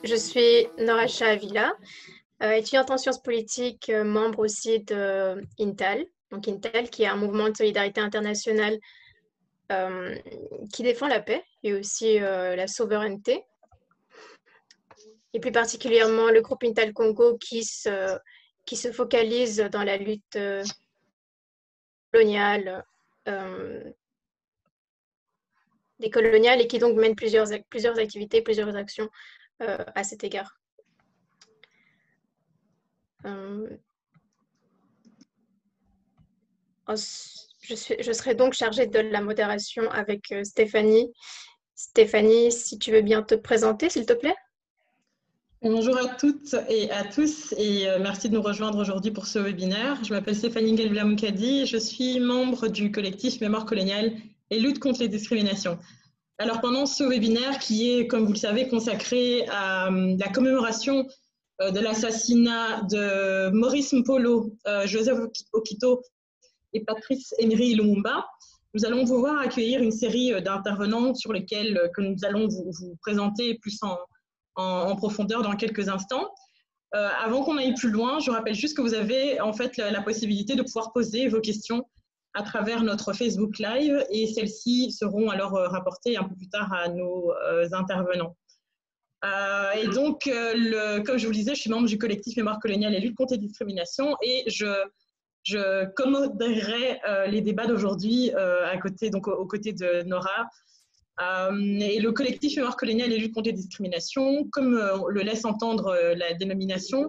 Je suis Noracha Avila, étudiante en sciences politiques, membre aussi de INTAL, donc INTAL qui est un mouvement de solidarité internationale euh, qui défend la paix et aussi la souveraineté, et plus particulièrement le groupe INTAL Congo qui se focalise dans la lutte coloniale, euh, décoloniale et qui donc mène plusieurs activités, plusieurs actions à cet égard. Euh, je serai donc chargée de la modération avec Stéphanie. Stéphanie, si tu veux bien te présenter, s'il te plaît. Bonjour à toutes et à tous et merci de nous rejoindre aujourd'hui pour ce webinaire. Je m'appelle Stéphanie Gelbila-Moukadi, je suis membre du collectif Mémoire coloniale et lutte contre les discriminations. Alors pendant ce webinaire qui est, comme vous le savez, consacré à la commémoration de l'assassinat de Maurice Mpolo, Joseph Okito et Patrice Emery Lumumba, nous allons pouvoir accueillir une série d'intervenants sur lesquels que nous allons vous présenter plus en profondeur dans quelques instants. Avant qu'on aille plus loin, je rappelle juste que vous avez en fait la possibilité de pouvoir poser vos questions à travers notre Facebook Live et celles-ci seront alors rapportées un peu plus tard à nos intervenants. Et donc, comme je vous le disais, je suis membre du collectif Mémoire coloniale et lutte contre les discriminations et je commodérerai les débats d'aujourd'hui aux côtés de Nora. Et le collectif Mémoire coloniale et lutte contre les discriminations, comme le laisse entendre la dénomination,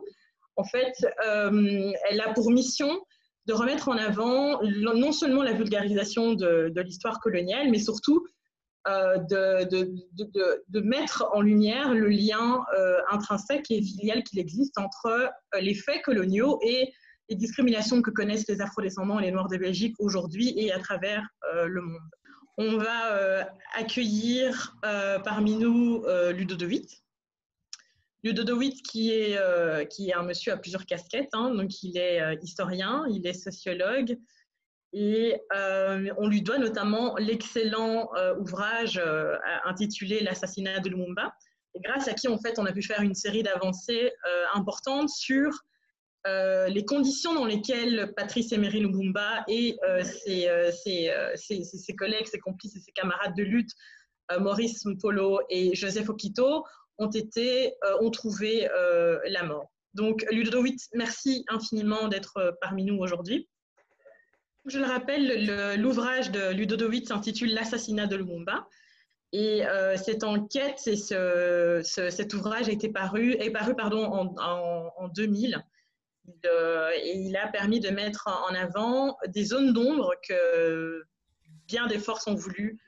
en fait, elle a pour mission de remettre en avant non seulement la vulgarisation de l'histoire coloniale, mais surtout de mettre en lumière le lien intrinsèque et filial qu'il existe entre les faits coloniaux et les discriminations que connaissent les Afrodescendants et les Noirs de Belgique aujourd'hui et à travers le monde. On va accueillir parmi nous Ludo de Witt. Ludo de Witt qui est un monsieur à plusieurs casquettes, hein, donc il est historien, il est sociologue et on lui doit notamment l'excellent ouvrage intitulé L'assassinat de Lumumba, et grâce à qui en fait on a pu faire une série d'avancées importantes sur les conditions dans lesquelles Patrice Emery Lumumba et ses collègues, ses complices et ses camarades de lutte, Maurice Mpolo et Joseph Okito, ont trouvé la mort. Donc, Ludo de Witt, merci infiniment d'être parmi nous aujourd'hui. Je le rappelle, l'ouvrage de Ludo de Witt s'intitule L'assassinat de Lumumba. Et cette enquête, cet ouvrage est paru en 2000. Et il a permis de mettre en avant des zones d'ombre que bien des forces ont voulu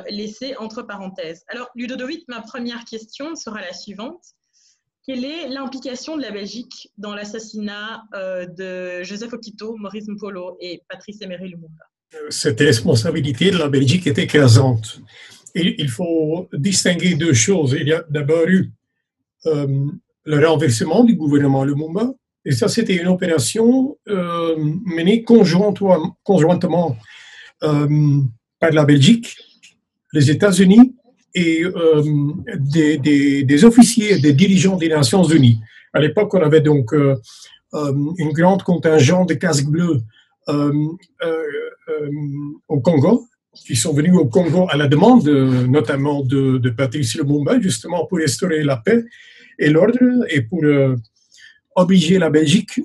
laisser entre parenthèses. Alors, Ludo de Witt, ma première question sera la suivante. Quelle est l'implication de la Belgique dans l'assassinat de Joseph Okito, Maurice Mpolo et Patrice Emery Lumumba? Cette responsabilité de la Belgique est écrasante. Et il faut distinguer deux choses. Il y a d'abord eu le renversement du gouvernement Lumumba. Et ça, c'était une opération menée conjointement par la Belgique, les États-Unis et des officiers, des dirigeants des Nations Unies. À l'époque, on avait donc une grande contingent de casques bleus au Congo, qui sont venus au Congo à la demande notamment de Patrice Lumumba, justement pour restaurer la paix et l'ordre et pour obliger la Belgique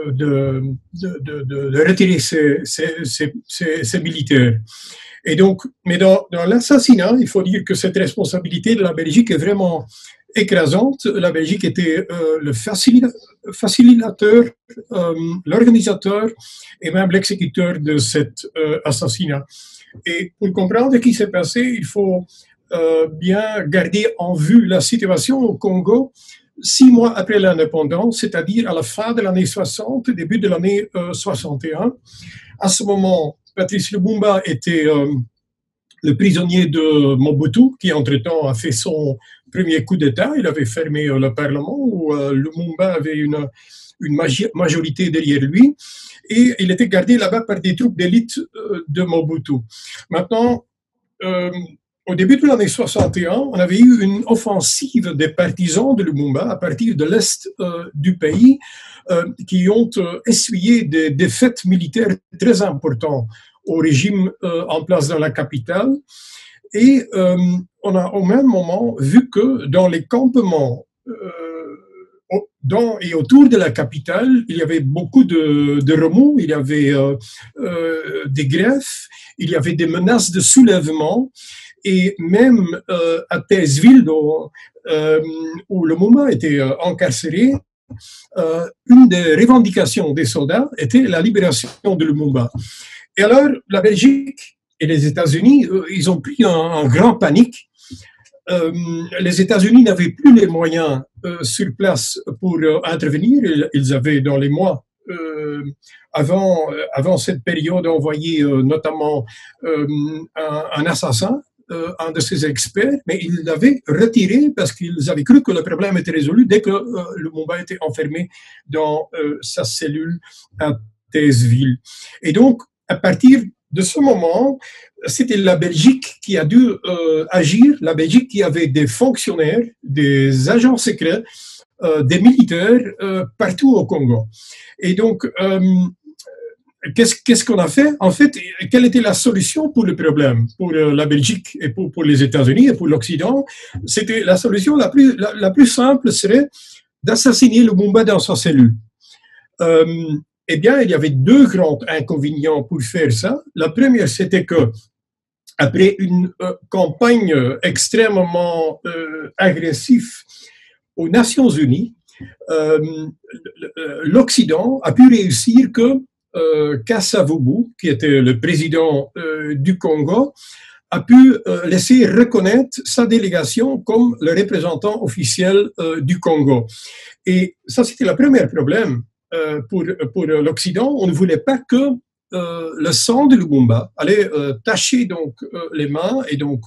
de retirer ses militaires. Et donc, mais dans l'assassinat, il faut dire que cette responsabilité de la Belgique est vraiment écrasante. La Belgique était le facilitateur, l'organisateur et même l'exécuteur de cet assassinat. Et pour comprendre ce qui s'est passé, il faut bien garder en vue la situation au Congo 6 mois après l'indépendance, c'est-à-dire à la fin de l'année 60, début de l'année 61. À ce moment, Patrice Lumumba était le prisonnier de Mobutu, qui entre-temps a fait son premier coup d'État. Il avait fermé le Parlement, où Lumumba avait une majorité derrière lui, et il était gardé là-bas par des troupes d'élite de Mobutu. Maintenant, au début de l'année 61, on avait eu une offensive des partisans de Lumumba à partir de l'est du pays qui ont essuyé des défaites militaires très importantes au régime en place dans la capitale. Et on a au même moment vu que dans les campements dans et autour de la capitale, il y avait beaucoup de remous, il y avait des greffes, il y avait des menaces de soulèvement. Et même à Taizville, où le Lumumba était encarcéré, une des revendications des soldats était la libération de Lumumba. Et alors, la Belgique et les États-Unis, ils ont pris un grand panique. Les États-Unis n'avaient plus les moyens sur place pour intervenir. Ils avaient, dans les mois avant cette période, envoyé notamment un assassin, un de ses experts, mais ils l'avaient retiré parce qu'ils avaient cru que le problème était résolu dès que Lumumba était enfermé dans sa cellule à Taizville. Et donc, à partir de ce moment, c'était la Belgique qui a dû agir, la Belgique qui avait des fonctionnaires, des agents secrets, des militaires partout au Congo. Et donc, qu'est-ce qu'on a fait? En fait, quelle était la solution pour le problème, pour la Belgique et pour les États-Unis et pour l'Occident? C'était la solution la plus simple serait d'assassiner Lumumba dans sa cellule. Eh bien, il y avait deux grands inconvénients pour faire ça. La première, c'était que après une campagne extrêmement agressive aux Nations Unies, l'Occident a pu réussir que Kasavubu, qui était le président du Congo, a pu laisser reconnaître sa délégation comme le représentant officiel du Congo. Et ça, c'était le premier problème pour l'Occident. On ne voulait pas que le sang de Lumumba allait tacher donc les mains et donc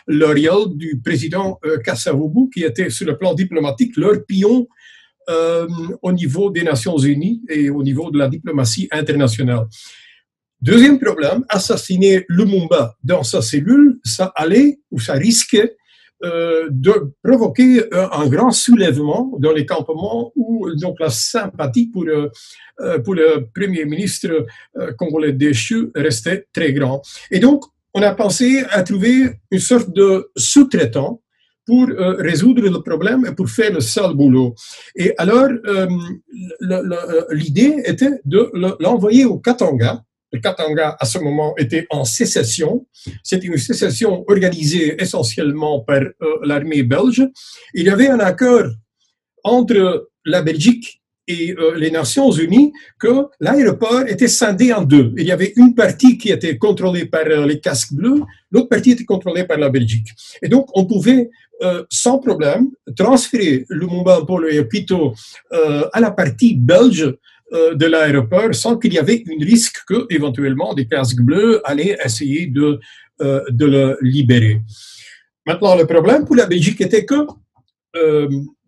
l'auréole du président Kasavubu, qui était sur le plan diplomatique leur pion au niveau des Nations Unies et au niveau de la diplomatie internationale. Deuxième problème, assassiner Lumumba dans sa cellule, ça allait ou ça risquait de provoquer un grand soulèvement dans les campements où donc la sympathie pour le premier ministre congolais déchu restait très grande. Et donc, on a pensé à trouver une sorte de sous-traitant pour résoudre le problème et pour faire le sale boulot. Et alors, l'idée était de l'envoyer au Katanga. Le Katanga, à ce moment, était en sécession. C'était une sécession organisée essentiellement par l'armée belge. Il y avait un accord entre la Belgique et les Nations Unies que l'aéroport était scindé en deux. Il y avait une partie qui était contrôlée par les casques bleus, l'autre partie était contrôlée par la Belgique. Et donc, on pouvait sans problème transférer Lumumba Mpolo et Okito à la partie belge de l'aéroport sans qu'il y avait un risque que, éventuellement, des casques bleus allaient essayer de le libérer. Maintenant, le problème pour la Belgique était que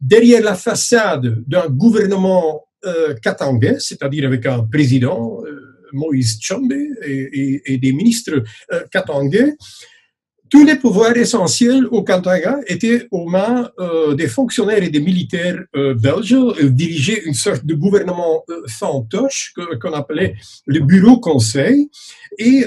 derrière la façade d'un gouvernement katangais, c'est-à-dire avec un président, Moïse Tshombe, et des ministres katangais, tous les pouvoirs essentiels au Katanga étaient aux mains des fonctionnaires et des militaires belges. Ils dirigeaient une sorte de gouvernement fantoche qu'on appelait le Bureau Conseil. Et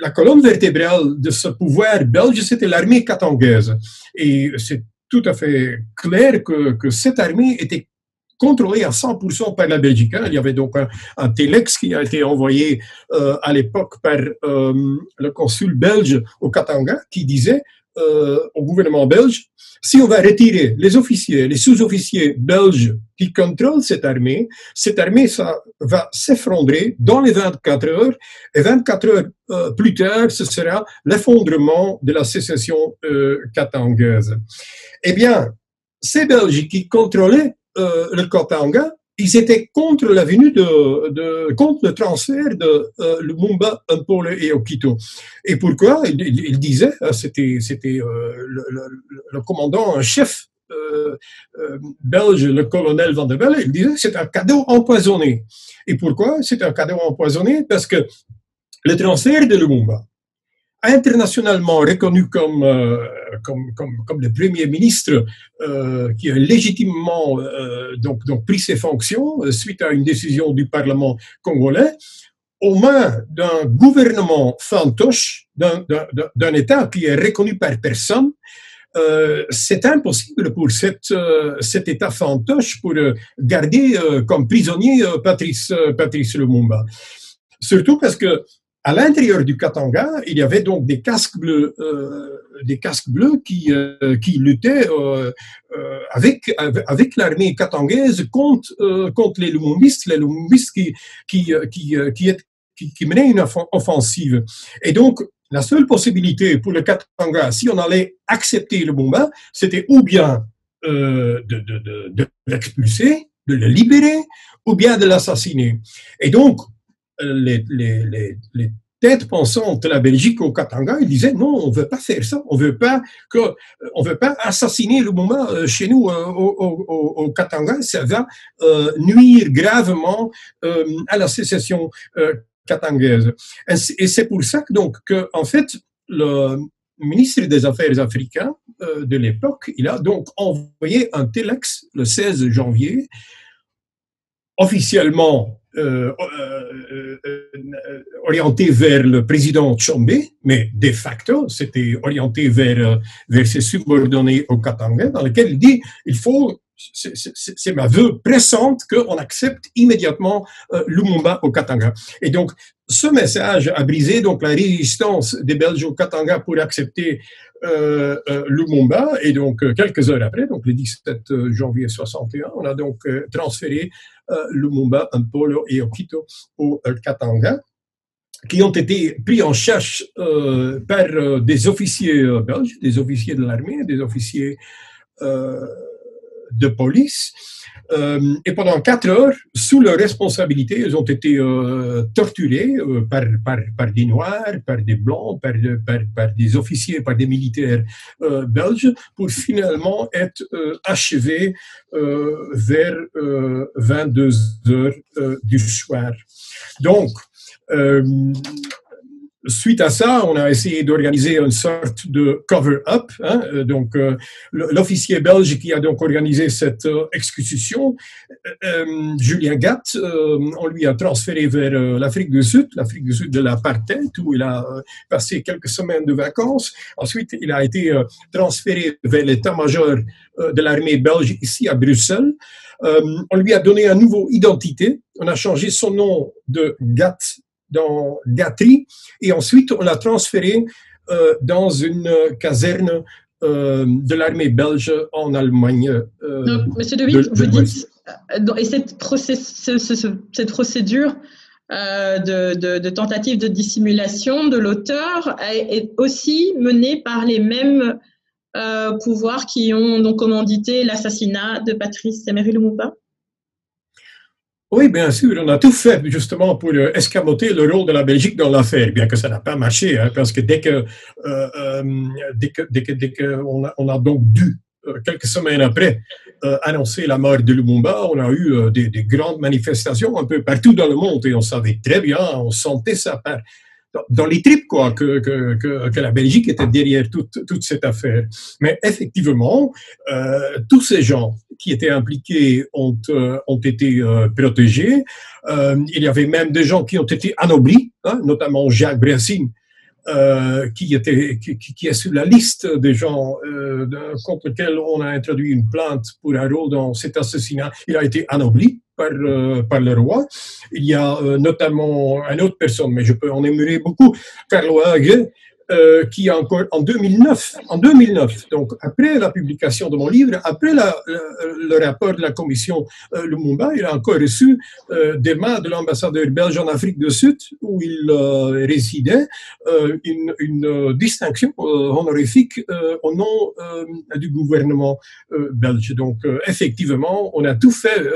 la colonne vertébrale de ce pouvoir belge, c'était l'armée katangaise. Et c'est tout à fait clair que cette armée était contrôlée à 100% par la Belgique. Il y avait donc un téléx qui a été envoyé à l'époque par le consul belge au Katanga qui disait au gouvernement belge, si on va retirer les officiers, les sous-officiers belges qui contrôlent cette armée, ça va s'effondrer dans les 24 heures et 24 heures plus tard, ce sera l'effondrement de la sécession katangaise. Eh bien, ces Belges qui contrôlaient le Katanga, ils étaient contre la venue contre le transfert de Lumumba, Mpolo et Okito. Et pourquoi? Il disait, c'était le commandant en chef belge, le colonel Van der Belle, il disait c'est un cadeau empoisonné. Et pourquoi c'est un cadeau empoisonné? Parce que le transfert de Lumumba internationalement reconnu comme le Premier ministre qui a légitimement donc pris ses fonctions suite à une décision du Parlement congolais, aux mains d'un gouvernement fantoche, d'un État qui est reconnu par personne. C'est impossible pour cet État fantoche pour garder comme prisonnier Patrice Lumumba. Surtout parce que à l'intérieur du Katanga, il y avait donc des casques bleus qui luttaient avec l'armée katangaise contre les Lumumbistes qui menaient une offensive. Et donc, la seule possibilité pour le Katanga, si on allait accepter Lumumba, c'était ou bien de l'expulser, de le libérer, ou bien de l'assassiner. Et donc, les têtes pensantes de la Belgique au Katanga, ils disaient non, on veut pas faire ça, on veut pas assassiner Lumumba chez nous au Katanga, ça va nuire gravement à la sécession katangaise. Et c'est pour ça que en fait, le ministre des Affaires africain de l'époque, il a donc envoyé un téléx le 16 janvier, officiellement orienté vers le président Tshombe, mais de facto, c'était orienté vers ses subordonnés au Katanga, dans lequel il dit il faut, c'est ma vœu pressante qu'on accepte immédiatement Lumumba au Katanga. Et donc, ce message a brisé donc la résistance des Belges au Katanga pour accepter Lumumba. Et donc, quelques heures après, donc le 17 janvier 61, on a donc transféré Lumumba, Mpolo et Okito au Katanga, qui ont été pris en charge par des officiers belges, des officiers de l'armée, des officiers de police. Et pendant 4 heures, sous leur responsabilité, ils ont été torturés par des Noirs, par des Blancs, par des officiers, par des militaires belges, pour finalement être achevés vers 22 heures du soir. Donc, suite à ça, on a essayé d'organiser une sorte de cover-up. Donc, l'officier belge qui a donc organisé cette exécution, Julien Gatt, on lui a transféré vers l'Afrique du Sud de l'apartheid, où il a passé quelques semaines de vacances. Ensuite, il a été transféré vers l'état-major de l'armée belge ici à Bruxelles. On lui a donné une nouvelle identité. On a changé son nom de Gatt dans Gatry, et ensuite on l'a transféré dans une caserne de l'armée belge en Allemagne. Donc, Monsieur De Witt, vous dites, et cette procédure de tentative de dissimulation de l'auteur est aussi menée par les mêmes pouvoirs qui ont donc commandité l'assassinat de Patrice Emery Lumumba? Oui, bien sûr, on a tout fait justement pour escamoter le rôle de la Belgique dans l'affaire, bien que ça n'a pas marché, parce que dès que on a donc dû, quelques semaines après, annoncer la mort de Lumumba, on a eu des grandes manifestations un peu partout dans le monde, et on savait très bien, on sentait ça dans les tripes, quoi, que la Belgique était derrière toute cette affaire. Mais effectivement, tous ces gens qui étaient impliqués ont été protégés. Il y avait même des gens qui ont été anoblis, notamment Jacques Bressing, qui est sur la liste des gens contre lesquels on a introduit une plainte pour un rôle dans cet assassinat. Il a été anobli par le roi. Il y a notamment une autre personne, mais je peux en énumérer beaucoup, Carlo Hague, qui encore en 2009, donc après la publication de mon livre, après le rapport de la commission Lumumba, il a encore reçu des mains de l'ambassadeur belge en Afrique du Sud, où il résidait, une distinction honorifique au nom du gouvernement belge. Donc, effectivement, on a tout fait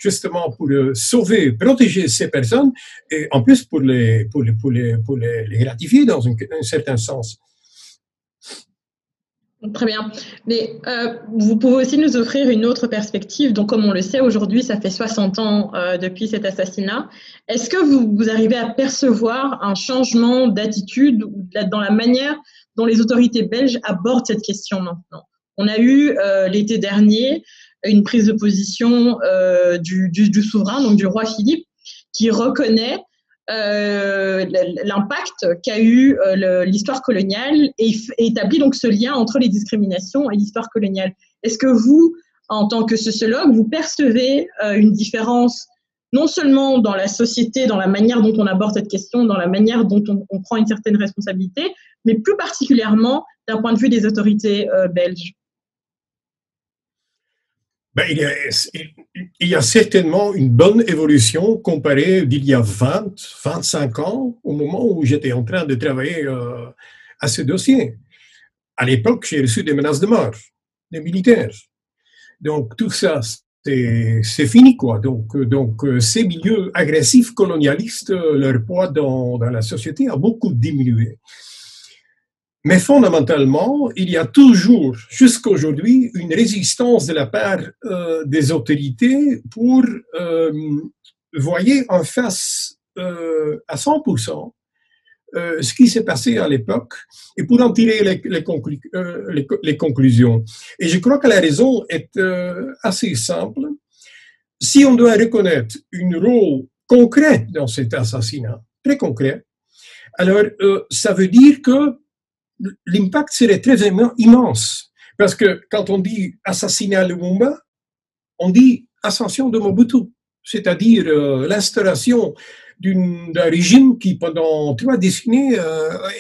justement pour sauver, protéger ces personnes, et en plus pour les gratifier dans un certain sens. Très bien. Mais vous pouvez aussi nous offrir une autre perspective. Donc, comme on le sait, aujourd'hui, ça fait 60 ans depuis cet assassinat. Est-ce que vous arrivez à percevoir un changement d'attitude dans la manière dont les autorités belges abordent cette question maintenant? On a eu l'été dernier une prise de position du souverain, donc du roi Philippe, qui reconnaît l'impact qu'a eu l'histoire coloniale et établit donc ce lien entre les discriminations et l'histoire coloniale. Est-ce que vous, en tant que sociologue, vous percevez une différence non seulement dans la société, dans la manière dont on aborde cette question, dans la manière dont on prend une certaine responsabilité, mais plus particulièrement d'un point de vue des autorités belges? Ben, il y a certainement une bonne évolution comparée d'il y a 20, 25 ans, au moment où j'étais en train de travailler à ce dossier. À l'époque, j'ai reçu des menaces de mort des militaires. Donc, tout ça, c'est fini, quoi. Donc, ces milieux agressifs colonialistes, leur poids dans la société a beaucoup diminué. Mais fondamentalement, il y a toujours, jusqu'à aujourd'hui, une résistance de la part des autorités pour voyer en face à 100% ce qui s'est passé à l'époque et pour en tirer les conclusions. Et je crois que la raison est assez simple. Si on doit reconnaître un rôle concret dans cet assassinat, très concret, alors ça veut dire que l'impact serait très immense. Parce que quand on dit assassinat Lumumba, on dit ascension de Mobutu, c'est-à-dire l'instauration d'un régime qui, pendant 3 décennies,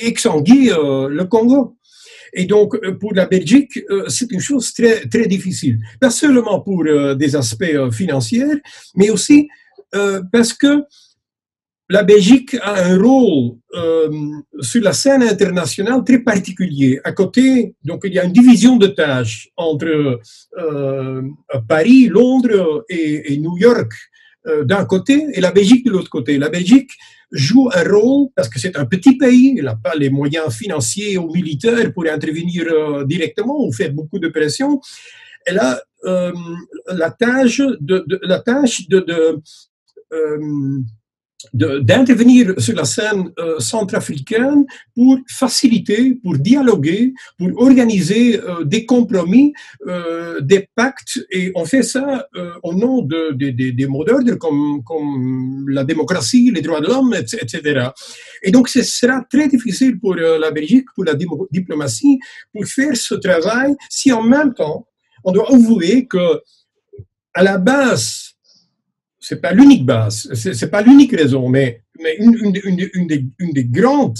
exsanguait le Congo. Et donc, pour la Belgique, c'est une chose très, très difficile. Pas seulement pour des aspects financiers, mais aussi parce que la Belgique a un rôle sur la scène internationale très particulier. À côté, donc il y a une division de tâches entre Paris, Londres et New York d'un côté et la Belgique de l'autre côté. La Belgique joue un rôle, parce que c'est un petit pays, il n'a pas les moyens financiers ou militaires pour intervenir directement ou faire beaucoup de pression. Elle a la tâche d'intervenir sur la scène centrafricaine pour faciliter, pour dialoguer, pour organiser des compromis, des pactes, et on fait ça au nom des mots d'ordre comme la démocratie, les droits de l'homme, etc. Et donc ce sera très difficile pour la Belgique, pour la diplomatie, pour faire ce travail si en même temps on doit avouer que à la base, c'est pas l'unique base, c'est pas l'unique raison, mais une des grandes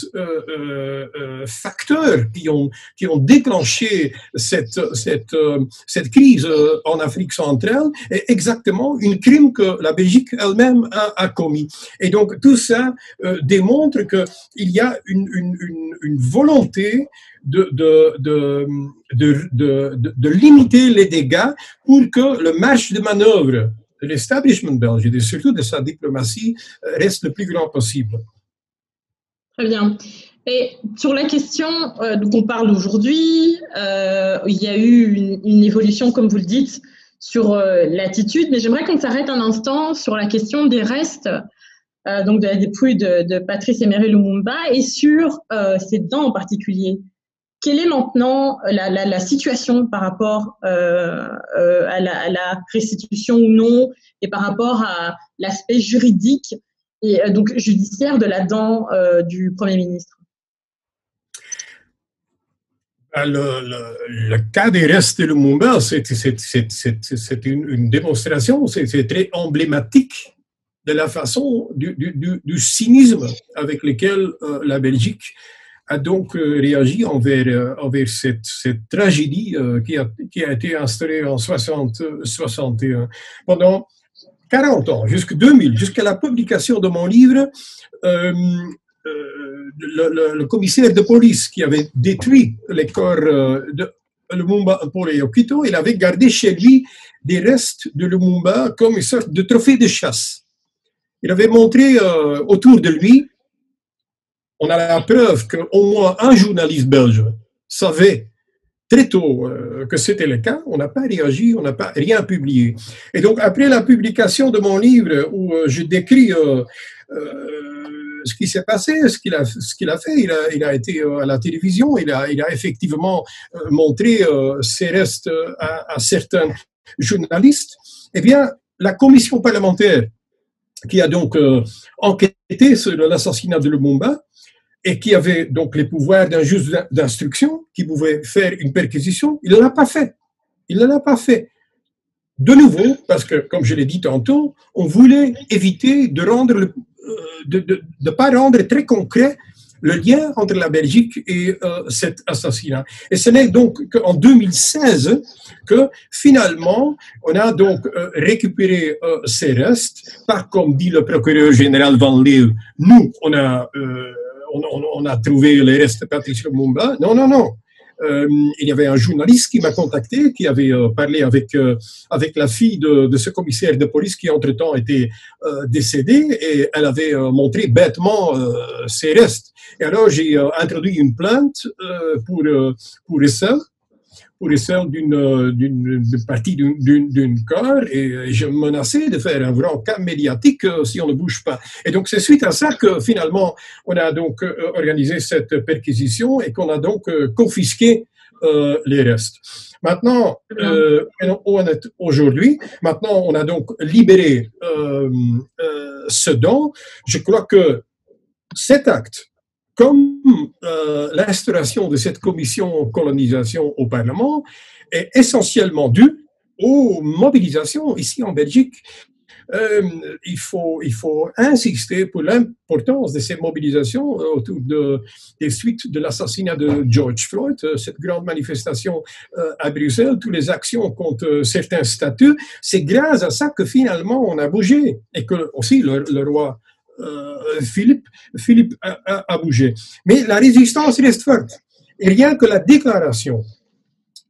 facteurs qui ont déclenché cette crise en Afrique centrale est exactement un crime que la Belgique elle-même a commis. Et donc tout ça démontre qu'il y a une volonté de limiter les dégâts pour que le marge de manœuvre de l'establishment belge et surtout de sa diplomatie reste le plus grand possible. Très bien. Et sur la question dont on parle aujourd'hui, il y a eu une évolution, comme vous le dites, sur l'attitude, mais j'aimerais qu'on s'arrête un instant sur la question des restes, donc de la dépouille de Patrice Emery Lumumba et sur ses dents en particulier. Quelle est maintenant la situation par rapport à la restitution ou non et par rapport à l'aspect juridique et donc judiciaire de la dent du Premier ministre? Le cas des restes de Lumumba, c'est une démonstration, c'est très emblématique de la façon du cynisme avec lequel la Belgique a donc réagi envers cette tragédie qui a été instaurée en 61. Pendant 40 ans, jusqu'à 2000, jusqu'à la publication de mon livre, le commissaire de police qui avait détruit les corps de Lumumba et Okito, il avait gardé chez lui des restes de Lumumba comme une sorte de trophée de chasse. Il avait montré autour de lui. On a la preuve qu'au moins un journaliste belge savait très tôt que c'était le cas, on n'a pas réagi, on n'a pas rien publié. Et donc, après la publication de mon livre où je décris ce qui s'est passé, ce qu'il a fait, il a été à la télévision, il a effectivement montré ses restes à certains journalistes. Eh bien, la commission parlementaire qui a donc enquêté sur l'assassinat de Lumumba et qui avait donc les pouvoirs d'un juge d'instruction qui pouvait faire une perquisition, il ne l'a pas fait. Il ne l'a pas fait. De nouveau, parce que, comme je l'ai dit tantôt, on voulait éviter de rendre de pas rendre très concret le lien entre la Belgique et cet assassinat. Et ce n'est donc qu'en 2016 que finalement on a donc récupéré ces restes, pas comme dit le procureur général Van Leeuw, nous on a trouvé les restes de Patrice Lumumba. Non, non, non. Il y avait un journaliste qui m'a contacté, qui avait parlé avec la fille de ce commissaire de police qui entre-temps était décédée, et elle avait montré bêtement ses restes. Et alors j'ai introduit une plainte pour ça, d'une partie d'une corps, et je menaçais de faire un grand cas médiatique si on ne bouge pas. Et donc c'est suite à ça que finalement on a donc organisé cette perquisition et qu'on a donc confisqué les restes. Maintenant, on est aujourd'hui. Maintenant, on a donc libéré Sedan. Je crois que cet acte, comme l'instauration de cette commission colonisation au Parlement, est essentiellement due aux mobilisations ici en Belgique. Il faut insister pour l'importance de ces mobilisations autour des suites de l'assassinat de George Floyd, cette grande manifestation à Bruxelles, toutes les actions contre certains statuts. C'est grâce à ça que finalement on a bougé et que aussi le roi Philippe a bougé. Mais la résistance reste forte. Et rien que la déclaration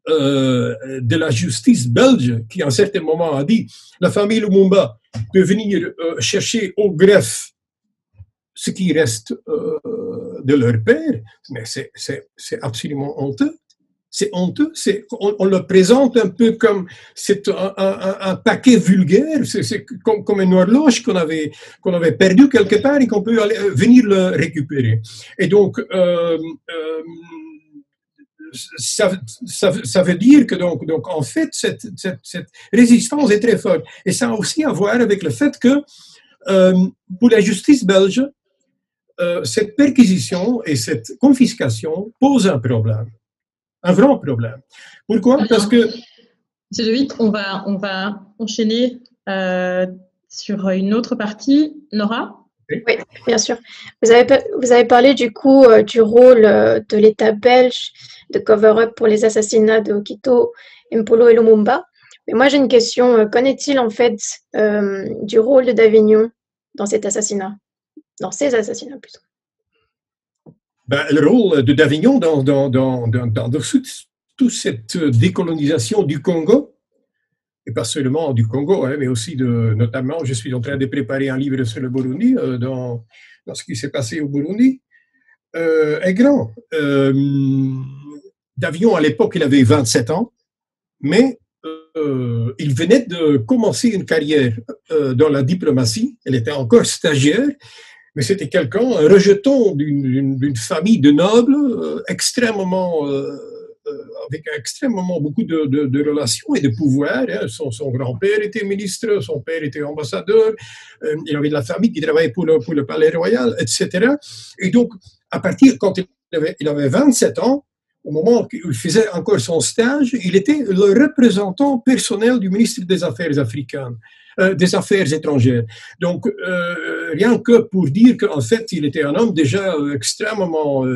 de la justice belge, qui à un certain moment a dit la famille Lumumba peut venir chercher au greffe ce qui reste de leur père, mais c'est absolument honteux. C'est honteux. On le présente un peu comme c'est un paquet vulgaire, c'est comme une horloge qu'on avait perdu quelque part et qu'on peut venir le récupérer. Et donc, ça veut dire que donc en fait cette résistance est très forte. Et ça a aussi à voir avec le fait que pour la justice belge, cette perquisition et cette confiscation posent un problème. Un grand problème. Pourquoi? Parce que... Monsieur De Witt, on va enchaîner sur une autre partie. Nora? Oui, bien sûr. Vous avez parlé du coup du rôle de l'État belge de cover-up pour les assassinats de Okito, Mpolo et Lumumba. Mais moi j'ai une question. Qu'en est-il en fait du rôle de Davignon dans cet assassinat? Dans ces assassinats plutôt. Ben, le rôle de Davignon dans toute cette décolonisation du Congo, et pas seulement du Congo, mais aussi notamment, je suis en train de préparer un livre sur le Burundi, dans ce qui s'est passé au Burundi, est grand. Davignon, à l'époque, il avait 27 ans, mais il venait de commencer une carrière dans la diplomatie, il était encore stagiaire, mais c'était quelqu'un, un rejeton d'une famille de nobles, extrêmement, avec extrêmement beaucoup de relations et de pouvoir. Hein. Son grand-père était ministre, son père était ambassadeur, il avait de la famille qui travaillait pour le palais royal, etc. Et donc, à partir, quand il avait 27 ans, au moment où il faisait encore son stage, il était le représentant personnel du ministre des Affaires africaines. Des affaires étrangères. Donc, rien que pour dire qu'en fait, il était un homme déjà extrêmement,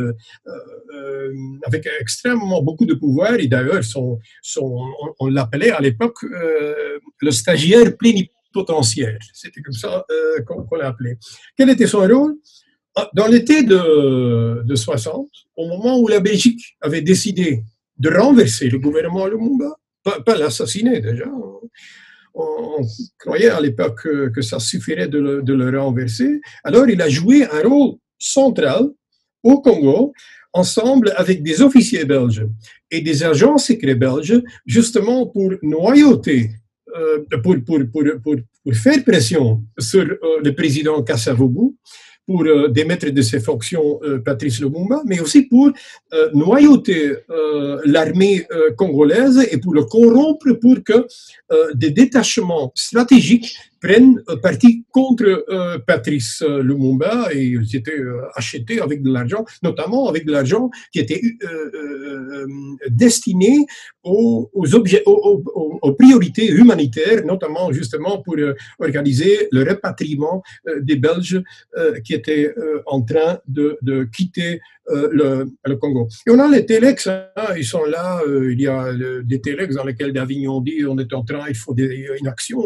avec extrêmement beaucoup de pouvoir, et d'ailleurs, on l'appelait à l'époque le stagiaire plénipotentiaire. C'était comme ça qu'on l'appelait. Quel était son rôle? Dans l'été de 60, au moment où la Belgique avait décidé de renverser le gouvernement Lumumba, pas l'assassiner déjà, on croyait à l'époque que ça suffirait de le renverser. Alors, il a joué un rôle central au Congo ensemble avec des officiers belges et des agents secrets belges, justement pour noyauter, pour faire pression sur le président Kasavubu, pour démettre de ses fonctions Patrice Lumumba, mais aussi pour noyauter l'armée congolaise et pour le corrompre pour que des détachements stratégiques prennent parti contre Patrice Lumumba, et ils étaient achetés avec de l'argent, notamment avec de l'argent qui était destiné aux priorités humanitaires, notamment justement pour organiser le rapatriement des Belges qui étaient en train de quitter le Congo. Et on a les téléx, hein, ils sont là, il y a des téléx dans lesquels d'Avignon dit on est en train, il faut une action,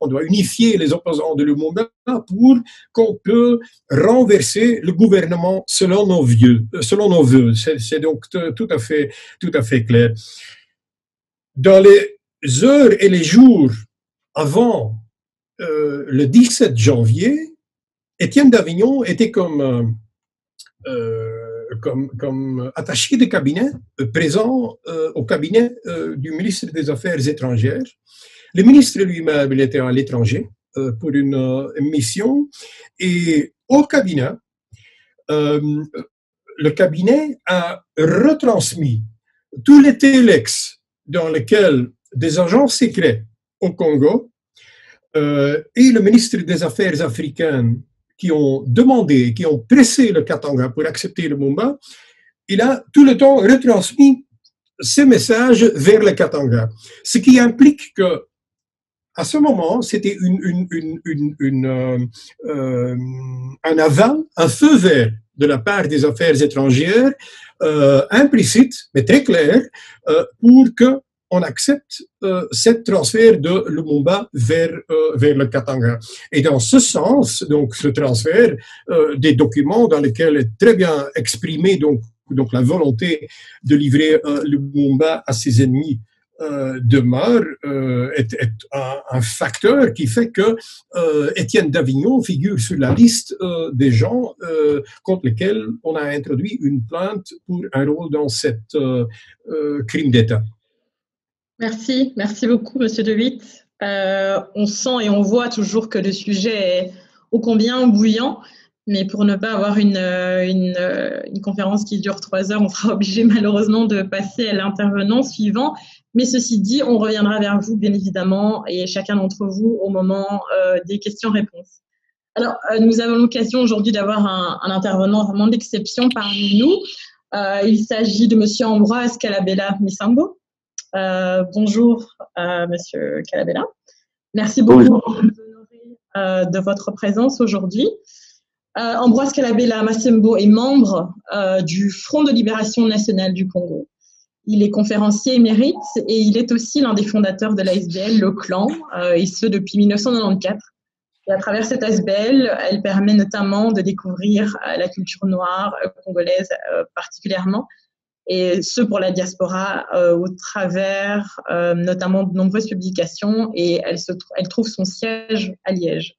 on doit unifier les opposants de Lumumba pour qu'on peut renverser le gouvernement selon nos voeux. C'est donc tout à fait clair. Dans les heures et les jours avant le 17 janvier, Étienne d'Avignon était comme attaché de cabinet, présent au cabinet du ministre des Affaires étrangères. Le ministre lui-même, il était à l'étranger pour une mission, et au cabinet, le cabinet a retransmis tous les téléx dans lesquels des agents secrets au Congo et le ministre des Affaires africaines qui ont demandé, qui ont pressé le Katanga pour accepter le Lumumba, il a tout le temps retransmis ces messages vers le Katanga. Ce qui implique que, à ce moment, c'était un aval, un feu vert de la part des affaires étrangères, implicite, mais très clair, pour qu'on accepte ce transfert de Lumumba vers le Katanga. Et dans ce sens, donc, ce transfert, des documents dans lesquels est très bien exprimé donc la volonté de livrer Lumumba à ses ennemis demeure, est un facteur qui fait que Étienne d'Avignon figure sur la liste des gens contre lesquels on a introduit une plainte pour un rôle dans cette crime d'État. Merci beaucoup, Monsieur De Witt. On sent et on voit toujours que le sujet est ô combien bouillant, mais pour ne pas avoir une conférence qui dure 3 heures, on sera obligé malheureusement de passer à l'intervenant suivant. Mais ceci dit, on reviendra vers vous, bien évidemment, et chacun d'entre vous au moment des questions-réponses. Alors, nous avons l'occasion aujourd'hui d'avoir un intervenant vraiment d'exception parmi nous. Il s'agit de Monsieur Ambroise Kalabela Misambo. Bonjour, Monsieur Kalabela. Merci beaucoup de votre présence aujourd'hui. Ambroise Kalabela Misambo est membre du Front de libération nationale du Congo. Il est conférencier émérite et il est aussi l'un des fondateurs de l'ASBL, le Clan, et ce depuis 1994. Et à travers cette ASBL, elle permet notamment de découvrir la culture noire congolaise particulièrement, et ce pour la diaspora au travers notamment de nombreuses publications, et elle trouve son siège à Liège.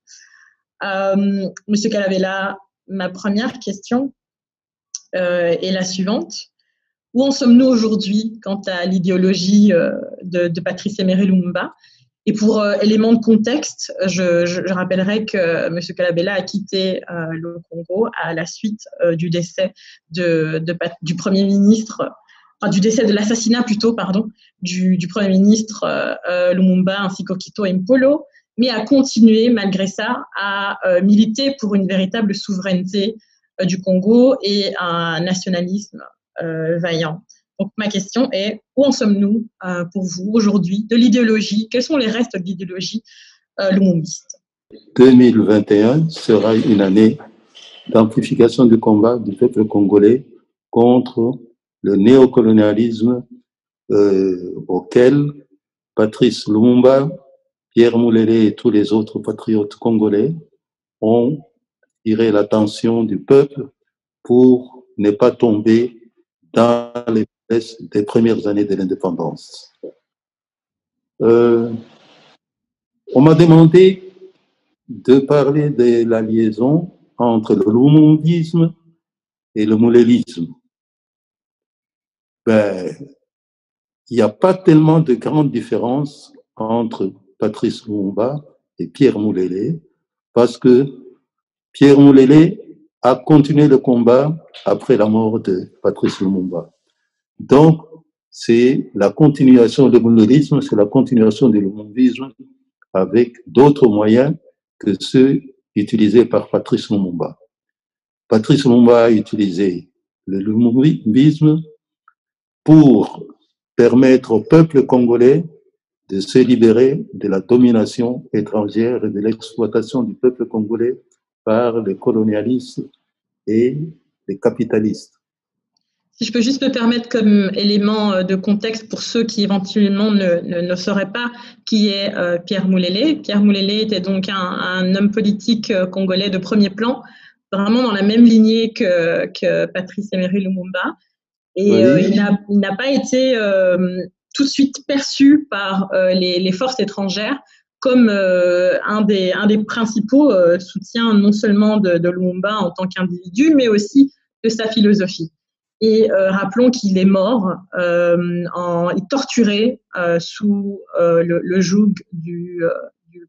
Monsieur Kalabela, ma première question est la suivante. Où en sommes-nous aujourd'hui quant à l'idéologie de Patrice Emery Lumumba? Et pour élément de contexte, je rappellerai que M. Kalabela a quitté le Congo à la suite du décès du Premier ministre, enfin, du décès de l'assassinat plutôt, pardon, du Premier ministre Lumumba ainsi qu'Okito Mpolo, mais a continué malgré ça à militer pour une véritable souveraineté du Congo et un nationalisme vaillant. Donc ma question est, où en sommes-nous pour vous aujourd'hui de l'idéologie? Quels sont les restes de l'idéologie lumumbiste? 2021 sera une année d'amplification du combat du peuple congolais contre le néocolonialisme auquel Patrice Lumumba, Pierre Moulélé et tous les autres patriotes congolais ont tiré l'attention du peuple pour ne pas tomber dans les pièces des premières années de l'indépendance. On m'a demandé de parler de la liaison entre le lumumbisme et le moulélisme. ben, il n'y a pas tellement de grandes différences entre Patrice Lumumba et Pierre Moulélé, parce que Pierre Moulélé a continué le combat après la mort de Patrice Lumumba. Donc, c'est la continuation du moulélisme, c'est la continuation du lumumbisme avec d'autres moyens que ceux utilisés par Patrice Lumumba. Patrice Lumumba a utilisé le lumumbisme pour permettre au peuple congolais de se libérer de la domination étrangère et de l'exploitation du peuple congolais par les colonialistes et les capitalistes. Si je peux juste me permettre comme élément de contexte pour ceux qui éventuellement ne sauraient pas qui est Pierre Moulélé. Pierre Moulélé était donc un homme politique congolais de premier plan, vraiment dans la même lignée que Patrice Emery Lumumba. Et oui. Il n'a pas été tout de suite perçu par les forces étrangères comme un des principaux soutiens non seulement de Lumumba en tant qu'individu, mais aussi de sa philosophie. Et rappelons qu'il est mort, torturé sous le joug du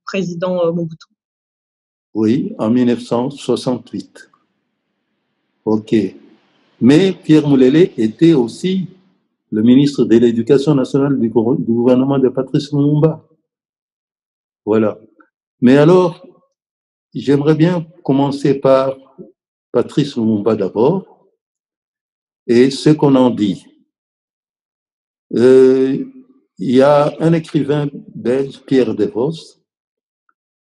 président Mobutu. Oui, en 1968. OK. Mais Pierre Moulélé était aussi le ministre de l'Éducation nationale du gouvernement de Patrice Lumumba. Voilà. Mais alors, j'aimerais bien commencer par Patrice Lumumba d'abord et ce qu'on en dit. Il y a un écrivain belge, Pierre Devos,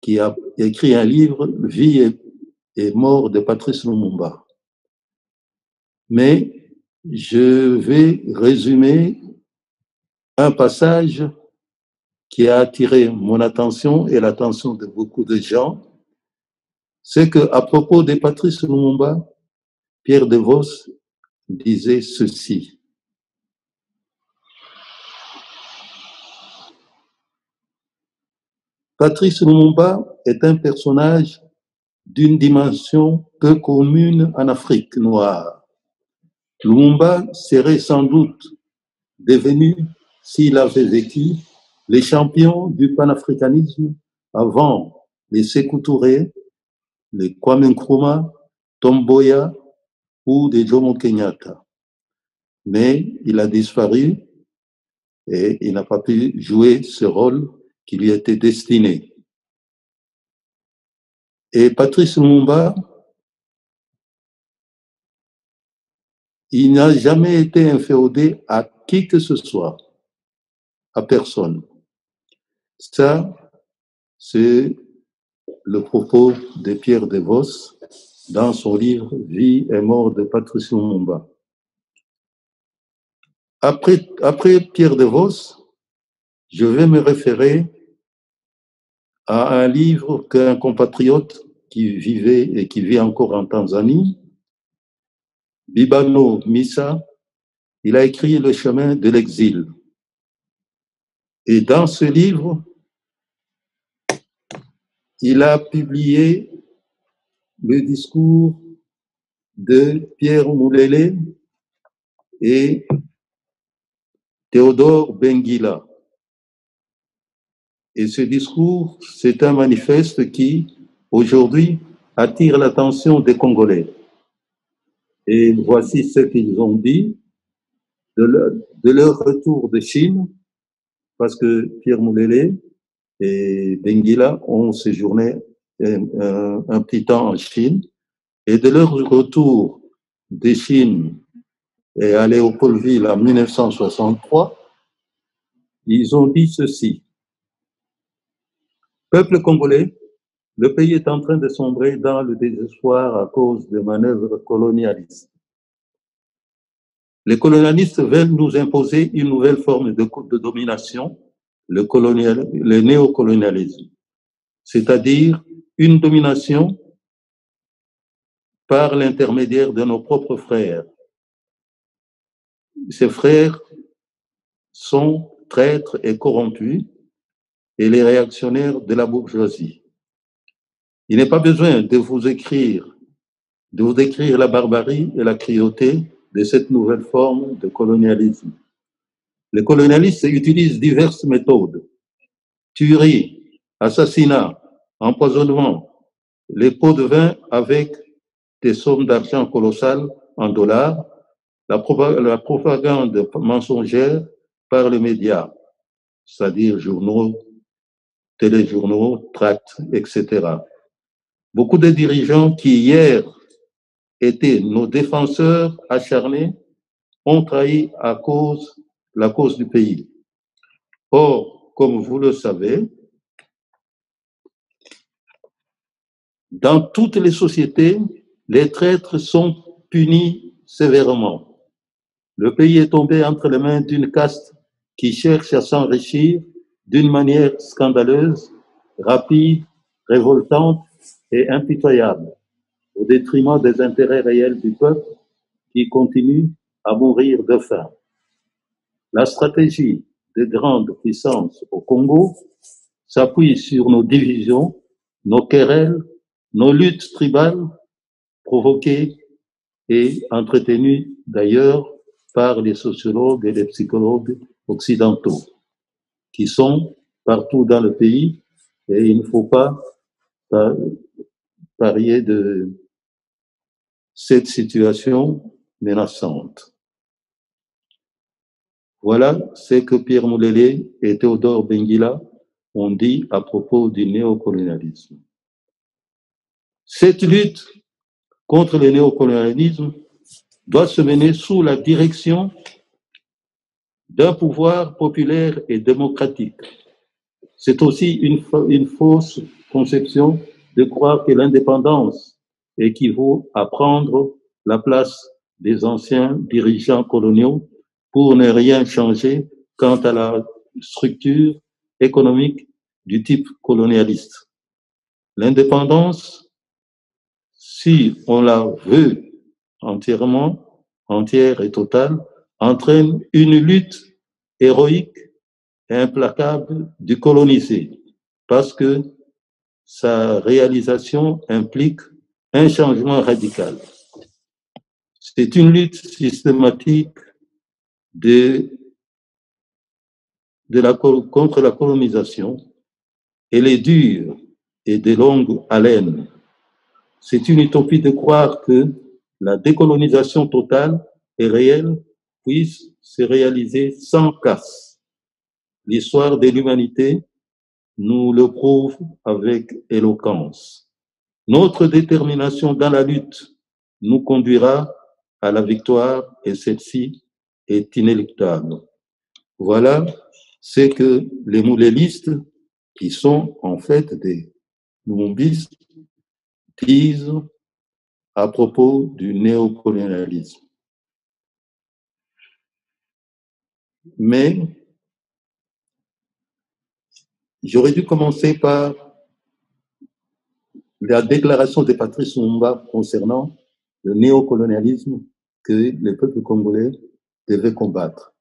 qui a écrit un livre, Vie et mort de Patrice Lumumba. Mais je vais résumer un passage qui a attiré mon attention et l'attention de beaucoup de gens. C'est qu'à propos de Patrice Lumumba, Pierre Devos disait ceci. Patrice Lumumba est un personnage d'une dimension peu commune en Afrique noire. Lumumba serait sans doute devenu, s'il avait vécu, les champions du panafricanisme avant les Sékou Touré, les Kwame Nkrumah, Tom Mboya ou des Jomo Kenyatta. Mais il a disparu et il n'a pas pu jouer ce rôle qui lui était destiné. Et Patrice Lumumba, il n'a jamais été inféodé à qui que ce soit, à personne. Ça, c'est le propos de Pierre Devos dans son livre « Vie et mort de Patrice Lumumba ». Après Pierre Devos, je vais me référer à un livre qu'un compatriote qui vivait et qui vit encore en Tanzanie, Bibano Missa, il a écrit Le chemin de l'exil. Et dans ce livre, il a publié le discours de Pierre Moulélé et Théodore Benguila. Et ce discours, c'est un manifeste qui, aujourd'hui, attire l'attention des Congolais. Et voici ce qu'ils ont dit de leur retour de Chine, parce que Pierre Moulélé et Benguila ont séjourné un petit temps en Chine, et de leur retour de Chine et à Léopoldville en 1963, ils ont dit ceci. Peuple congolais, le pays est en train de sombrer dans le désespoir à cause des manœuvres colonialistes. Les colonialistes veulent nous imposer une nouvelle forme de domination, le néocolonialisme, c'est-à-dire une domination par l'intermédiaire de nos propres frères. Ces frères sont traîtres et corrompus et les réactionnaires de la bourgeoisie. Il n'est pas besoin de vous décrire la barbarie et la cruauté de cette nouvelle forme de colonialisme. Les colonialistes utilisent diverses méthodes: tuerie, assassinat, empoisonnement, les pots de vin avec des sommes d'argent colossales en dollars, la propagande mensongère par les médias, c'est-à-dire journaux, téléjournaux, tracts, etc. Beaucoup de dirigeants qui hier étaient nos défenseurs acharnés ont trahi la cause du pays. Or, comme vous le savez, dans toutes les sociétés, les traîtres sont punis sévèrement. Le pays est tombé entre les mains d'une caste qui cherche à s'enrichir d'une manière scandaleuse, rapide, révoltante et impitoyable, au détriment des intérêts réels du peuple qui continue à mourir de faim. La stratégie des grandes puissances au Congo s'appuie sur nos divisions, nos querelles, nos luttes tribales provoquées et entretenues d'ailleurs par les sociologues et les psychologues occidentaux qui sont partout dans le pays, et il ne faut pas parier de cette situation menaçante. Voilà ce que Pierre Moulélé et Théodore Benguila ont dit à propos du néocolonialisme. Cette lutte contre le néocolonialisme doit se mener sous la direction d'un pouvoir populaire et démocratique. C'est aussi une fausse conception de croire que l'indépendance équivaut à prendre la place des anciens dirigeants coloniaux pour ne rien changer quant à la structure économique du type colonialiste. L'indépendance, si on la veut entière et totale, entraîne une lutte héroïque et implacable du colonisé, parce que sa réalisation implique un changement radical. C'est une lutte systématique contre la colonisation. Elle est dure et de longue haleine. C'est une utopie de croire que la décolonisation totale et réelle puisse se réaliser sans casse. L'histoire de l'humanité nous le prouve avec éloquence. Notre détermination dans la lutte nous conduira à la victoire et celle-ci est inéluctable. Voilà ce que les moulélistes, qui sont en fait des lumumbistes, disent à propos du néocolonialisme. Mais j'aurais dû commencer par la déclaration de Patrice Lumumba concernant le néocolonialisme que le peuple congolais devait combattre.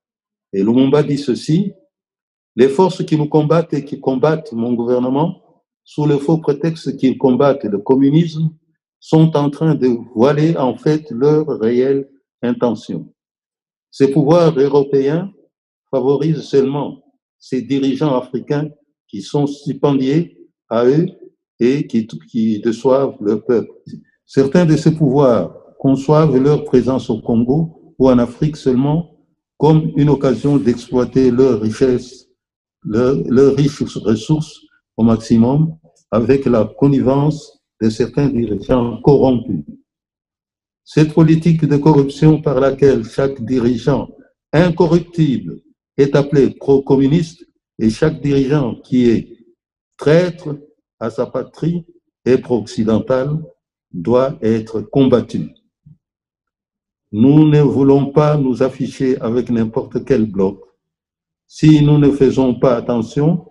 Et Lumumba dit ceci: les forces qui nous combattent et qui combattent mon gouvernement, sous le faux prétexte qu'ils combattent le communisme, sont en train de voiler en fait leurs réelles intentions. Ces pouvoirs européens favorisent seulement ces dirigeants africains qui sont stipendiés à eux et qui déçoivent leur peuple. Certains de ces pouvoirs conçoivent leur présence au Congo ou en Afrique seulement comme une occasion d'exploiter leurs richesses, leurs riches ressources au maximum, avec la connivence de certains dirigeants corrompus. Cette politique de corruption par laquelle chaque dirigeant incorruptible est appelé pro-communiste et chaque dirigeant qui est traître à sa patrie et pro-occidental doit être combattu. Nous ne voulons pas nous afficher avec n'importe quel bloc. Si nous ne faisons pas attention,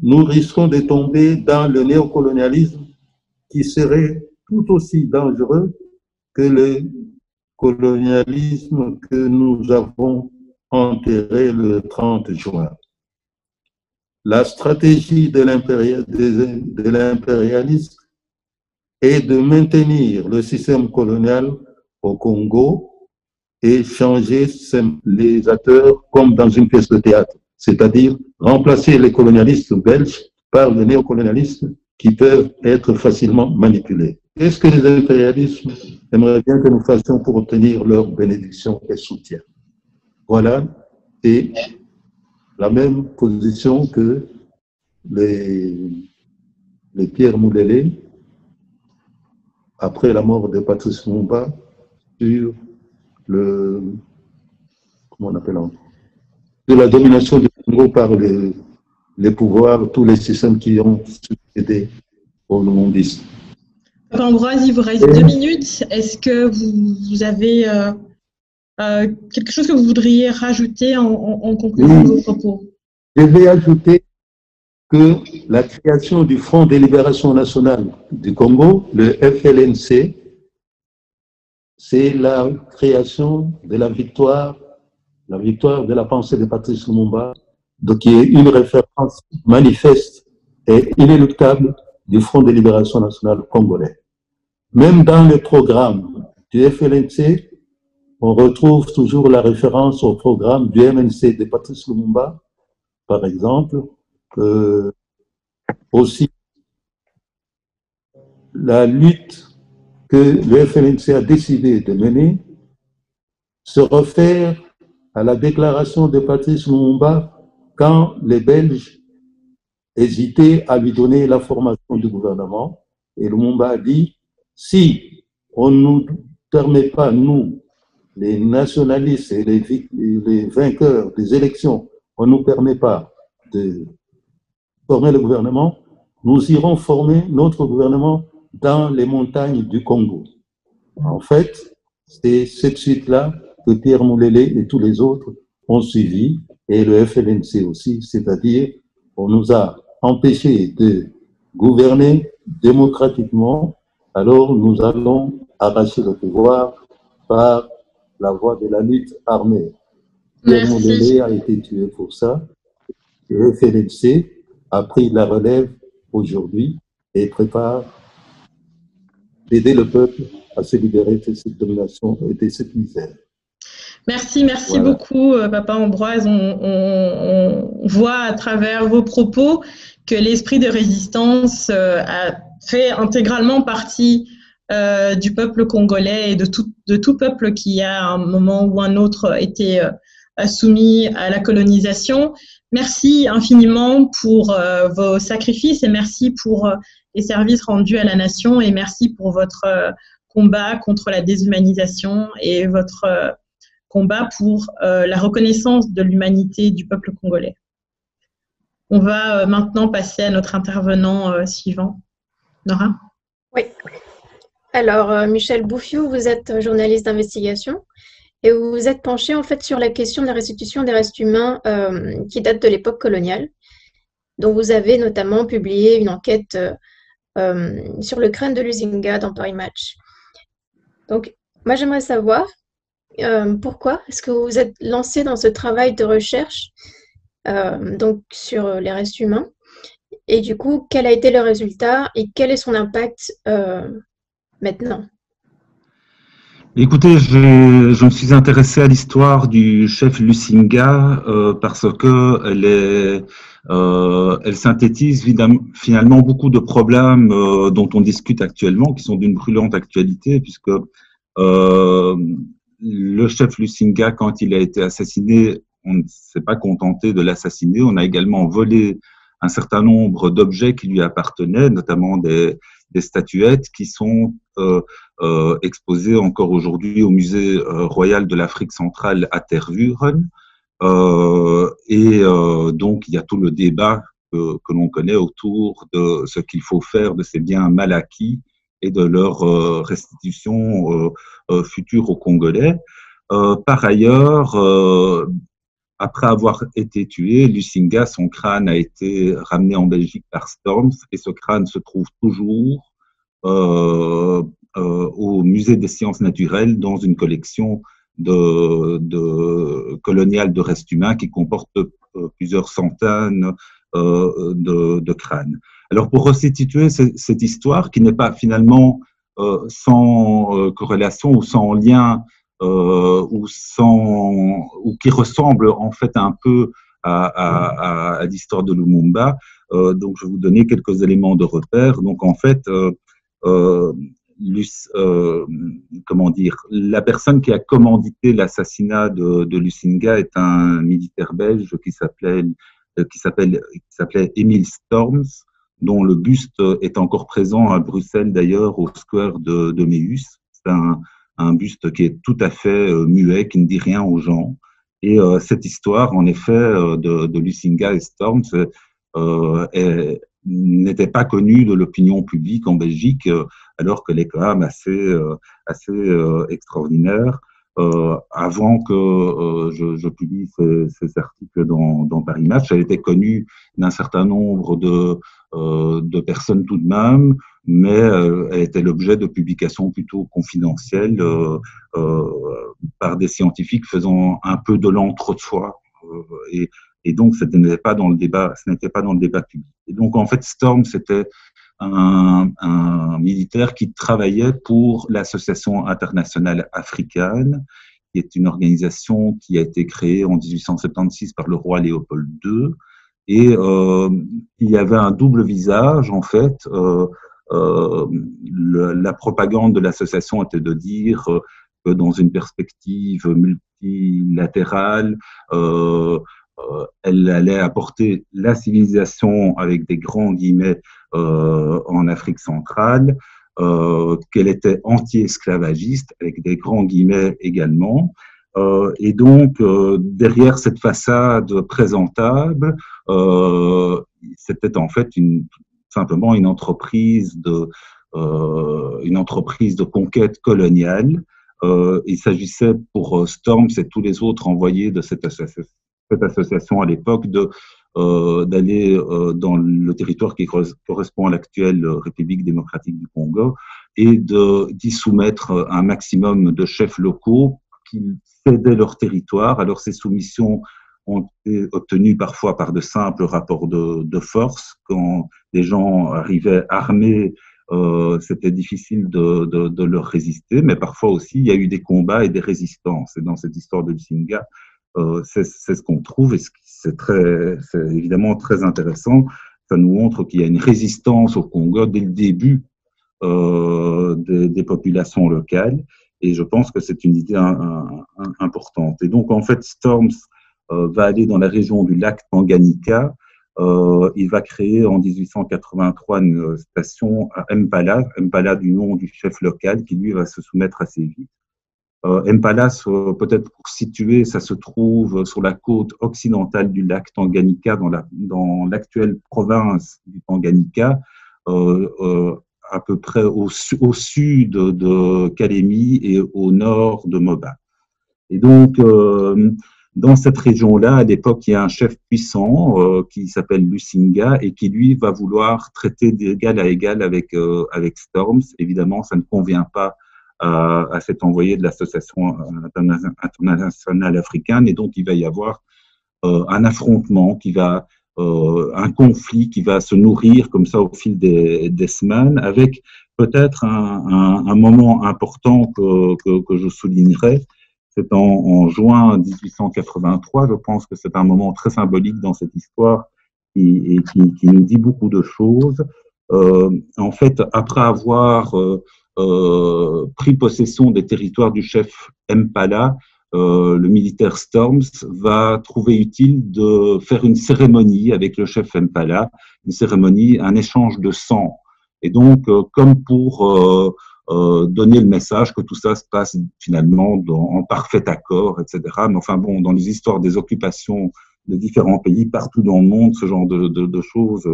nous risquons de tomber dans le néocolonialisme qui serait tout aussi dangereux que le colonialisme que nous avons enterré le 30 juin. La stratégie de l'impérialisme est de maintenir le système colonial au Congo et changer les acteurs comme dans une pièce de théâtre, c'est-à-dire remplacer les colonialistes belges par les néocolonialistes qui peuvent être facilement manipulés. Qu'est-ce que les impérialismes aimeraient bien que nous fassions pour obtenir leur bénédiction et soutien? Voilà, et la même position que les Pierre Moulélé, après la mort de Patrice Lumumba, sur comment on appelle, sur la domination du Congo par les pouvoirs, tous les systèmes qui ont succédé au lumumbisme. Ambroise, il vous reste 2 minutes. Est-ce que vous avez quelque chose que vous voudriez rajouter en conclusion de vos propos? Je vais ajouter que la création du Front de libération nationale du Congo, le FLNC, c'est la création de la victoire de la pensée de Patrice Lumumba, qui est une référence manifeste et inéluctable du Front de libération nationale congolais. Même dans le programme du FLNC, on retrouve toujours la référence au programme du MNC de Patrice Lumumba, par exemple. Aussi, la lutte que le FLNC a décidé de mener se réfère à la déclaration de Patrice Lumumba quand les Belges hésitaient à lui donner la formation du gouvernement. Et Lumumba a dit, si on ne nous permet pas, nous, les nationalistes et les vainqueurs des élections, on ne nous permet pas de former le gouvernement, nous irons former notre gouvernement dans les montagnes du Congo. En fait, c'est cette suite-là que Pierre Moulélé et tous les autres ont suivi, et le FLNC aussi, c'est-à-dire on nous a empêchés de gouverner démocratiquement, alors nous allons arracher le pouvoir par la voie de la lutte armée. Pierre Moulélé a été tué pour ça. Le FLNC a pris la relève aujourd'hui et prépare d'aider le peuple à se libérer de cette domination et de cette misère. Merci voilà. Beaucoup, Papa Ambroise. On voit à travers vos propos que l'esprit de résistance a fait intégralement partie du peuple congolais et de tout peuple qui a à un moment ou un autre été soumis à la colonisation. Merci infiniment pour vos sacrifices et merci pour les services rendus à la nation et merci pour votre combat contre la déshumanisation et votre combat pour la reconnaissance de l'humanité du peuple congolais. On va maintenant passer à notre intervenant suivant. Nora? Oui. Alors, Michel Bouffiou, vous êtes journaliste d'investigation et vous vous êtes penché en fait sur la question de la restitution des restes humains qui date de l'époque coloniale. Donc, vous avez notamment publié une enquête sur le crâne de Lusinga dans Paris Match. Donc, moi, j'aimerais savoir pourquoi est-ce que vous vous êtes lancé dans ce travail de recherche donc sur les restes humains et du coup, quel a été le résultat et quel est son impact maintenant? Écoutez, je me suis intéressé à l'histoire du chef Lusinga parce que elle synthétise finalement beaucoup de problèmes dont on discute actuellement, qui sont d'une brûlante actualité, puisque le chef Lusinga, quand il a été assassiné, on ne s'est pas contenté de l'assassiner, on a également volé un certain nombre d'objets qui lui appartenaient, notamment des statuettes qui sont exposées encore aujourd'hui au musée royal de l'Afrique centrale à Tervuren. Donc, il y a tout le débat que l'on connaît autour de ce qu'il faut faire de ces biens mal acquis et de leur restitution future aux Congolais. Par ailleurs, après avoir été tué, Lusinga, son crâne a été ramené en Belgique par Storms et ce crâne se trouve toujours au musée des sciences naturelles dans une collection coloniale de restes humains qui comporte plusieurs centaines de crânes. Alors pour restituer cette histoire qui n'est pas finalement sans corrélation ou sans lien ou qui ressemble en fait un peu à l'histoire de Lumumba. Donc, je vais vous donner quelques éléments de repère. Donc, en fait, comment dire, la personne qui a commandité l'assassinat de Lusinga est un militaire belge qui s'appelait Emile Storms, dont le buste est encore présent à Bruxelles d'ailleurs, au square de Meus. C'est un buste qui est tout à fait muet, qui ne dit rien aux gens. Et cette histoire, en effet, de Lusinga et Storms n'était pas connue de l'opinion publique en Belgique, alors qu'elle est quand même assez extraordinaire. Avant que je publie ces articles dans Paris Match, elle était connue d'un certain nombre de personnes tout de même, mais elle était l'objet de publications plutôt confidentielles par des scientifiques faisant un peu de l'entre-soi. Et donc, ce n'était pas dans le débat public. Et donc, en fait, Storm, c'était un militaire qui travaillait pour l'Association internationale africaine, qui est une organisation qui a été créée en 1876 par le roi Léopold II. Et il y avait un double visage, en fait. La propagande de l'association était de dire que dans une perspective multilatérale, elle allait apporter la civilisation avec des grands guillemets en Afrique centrale, qu'elle était anti-esclavagiste avec des grands guillemets également. Et donc, derrière cette façade présentable, c'était en fait simplement une entreprise de conquête coloniale. Il s'agissait pour Storms et tous les autres envoyés de cette association à l'époque d'aller dans le territoire qui correspond à l'actuelle République démocratique du Congo et d'y soumettre un maximum de chefs locaux qui cédaient leur territoire. Alors ces soumissions ont été obtenues parfois par de simples rapports de force. Quand les gens arrivaient armés, c'était difficile de leur résister, mais parfois aussi il y a eu des combats et des résistances. Et dans cette histoire de Lusinga, c'est ce qu'on trouve, et c'est évidemment très intéressant. Ça nous montre qu'il y a une résistance au Congo dès le début des populations locales, et je pense que c'est une idée importante. Et donc, en fait, Storms va aller dans la région du lac Tanganyika. Il va créer en 1883 une station à Mpala du nom du chef local, qui lui va se soumettre assez vite. Mpala, peut-être pour situer, ça se trouve sur la côte occidentale du lac Tanganyika, dans l'actuelle province du Tanganyika, à peu près au sud de Kalemi et au nord de Moba. Et donc, dans cette région-là, à l'époque, il y a un chef puissant qui s'appelle Lusinga et qui, lui, va vouloir traiter d'égal à égal avec Storms. Évidemment, ça ne convient pas à cet envoyé de l'Association internationale africaine, et donc il va y avoir un affrontement un conflit qui va se nourrir comme ça au fil des semaines, avec peut-être un moment important que je soulignerai. C'est en juin 1883, je pense que c'est un moment très symbolique dans cette histoire qui nous dit beaucoup de choses. En fait, après avoir pris possession des territoires du chef Mpala, le militaire Storms va trouver utile de faire une cérémonie avec le chef Mpala, une cérémonie, un échange de sang. Et donc, comme pour donner le message que tout ça se passe finalement en parfait accord, etc. Mais enfin bon, dans les histoires des occupations de différents pays, partout dans le monde, ce genre de choses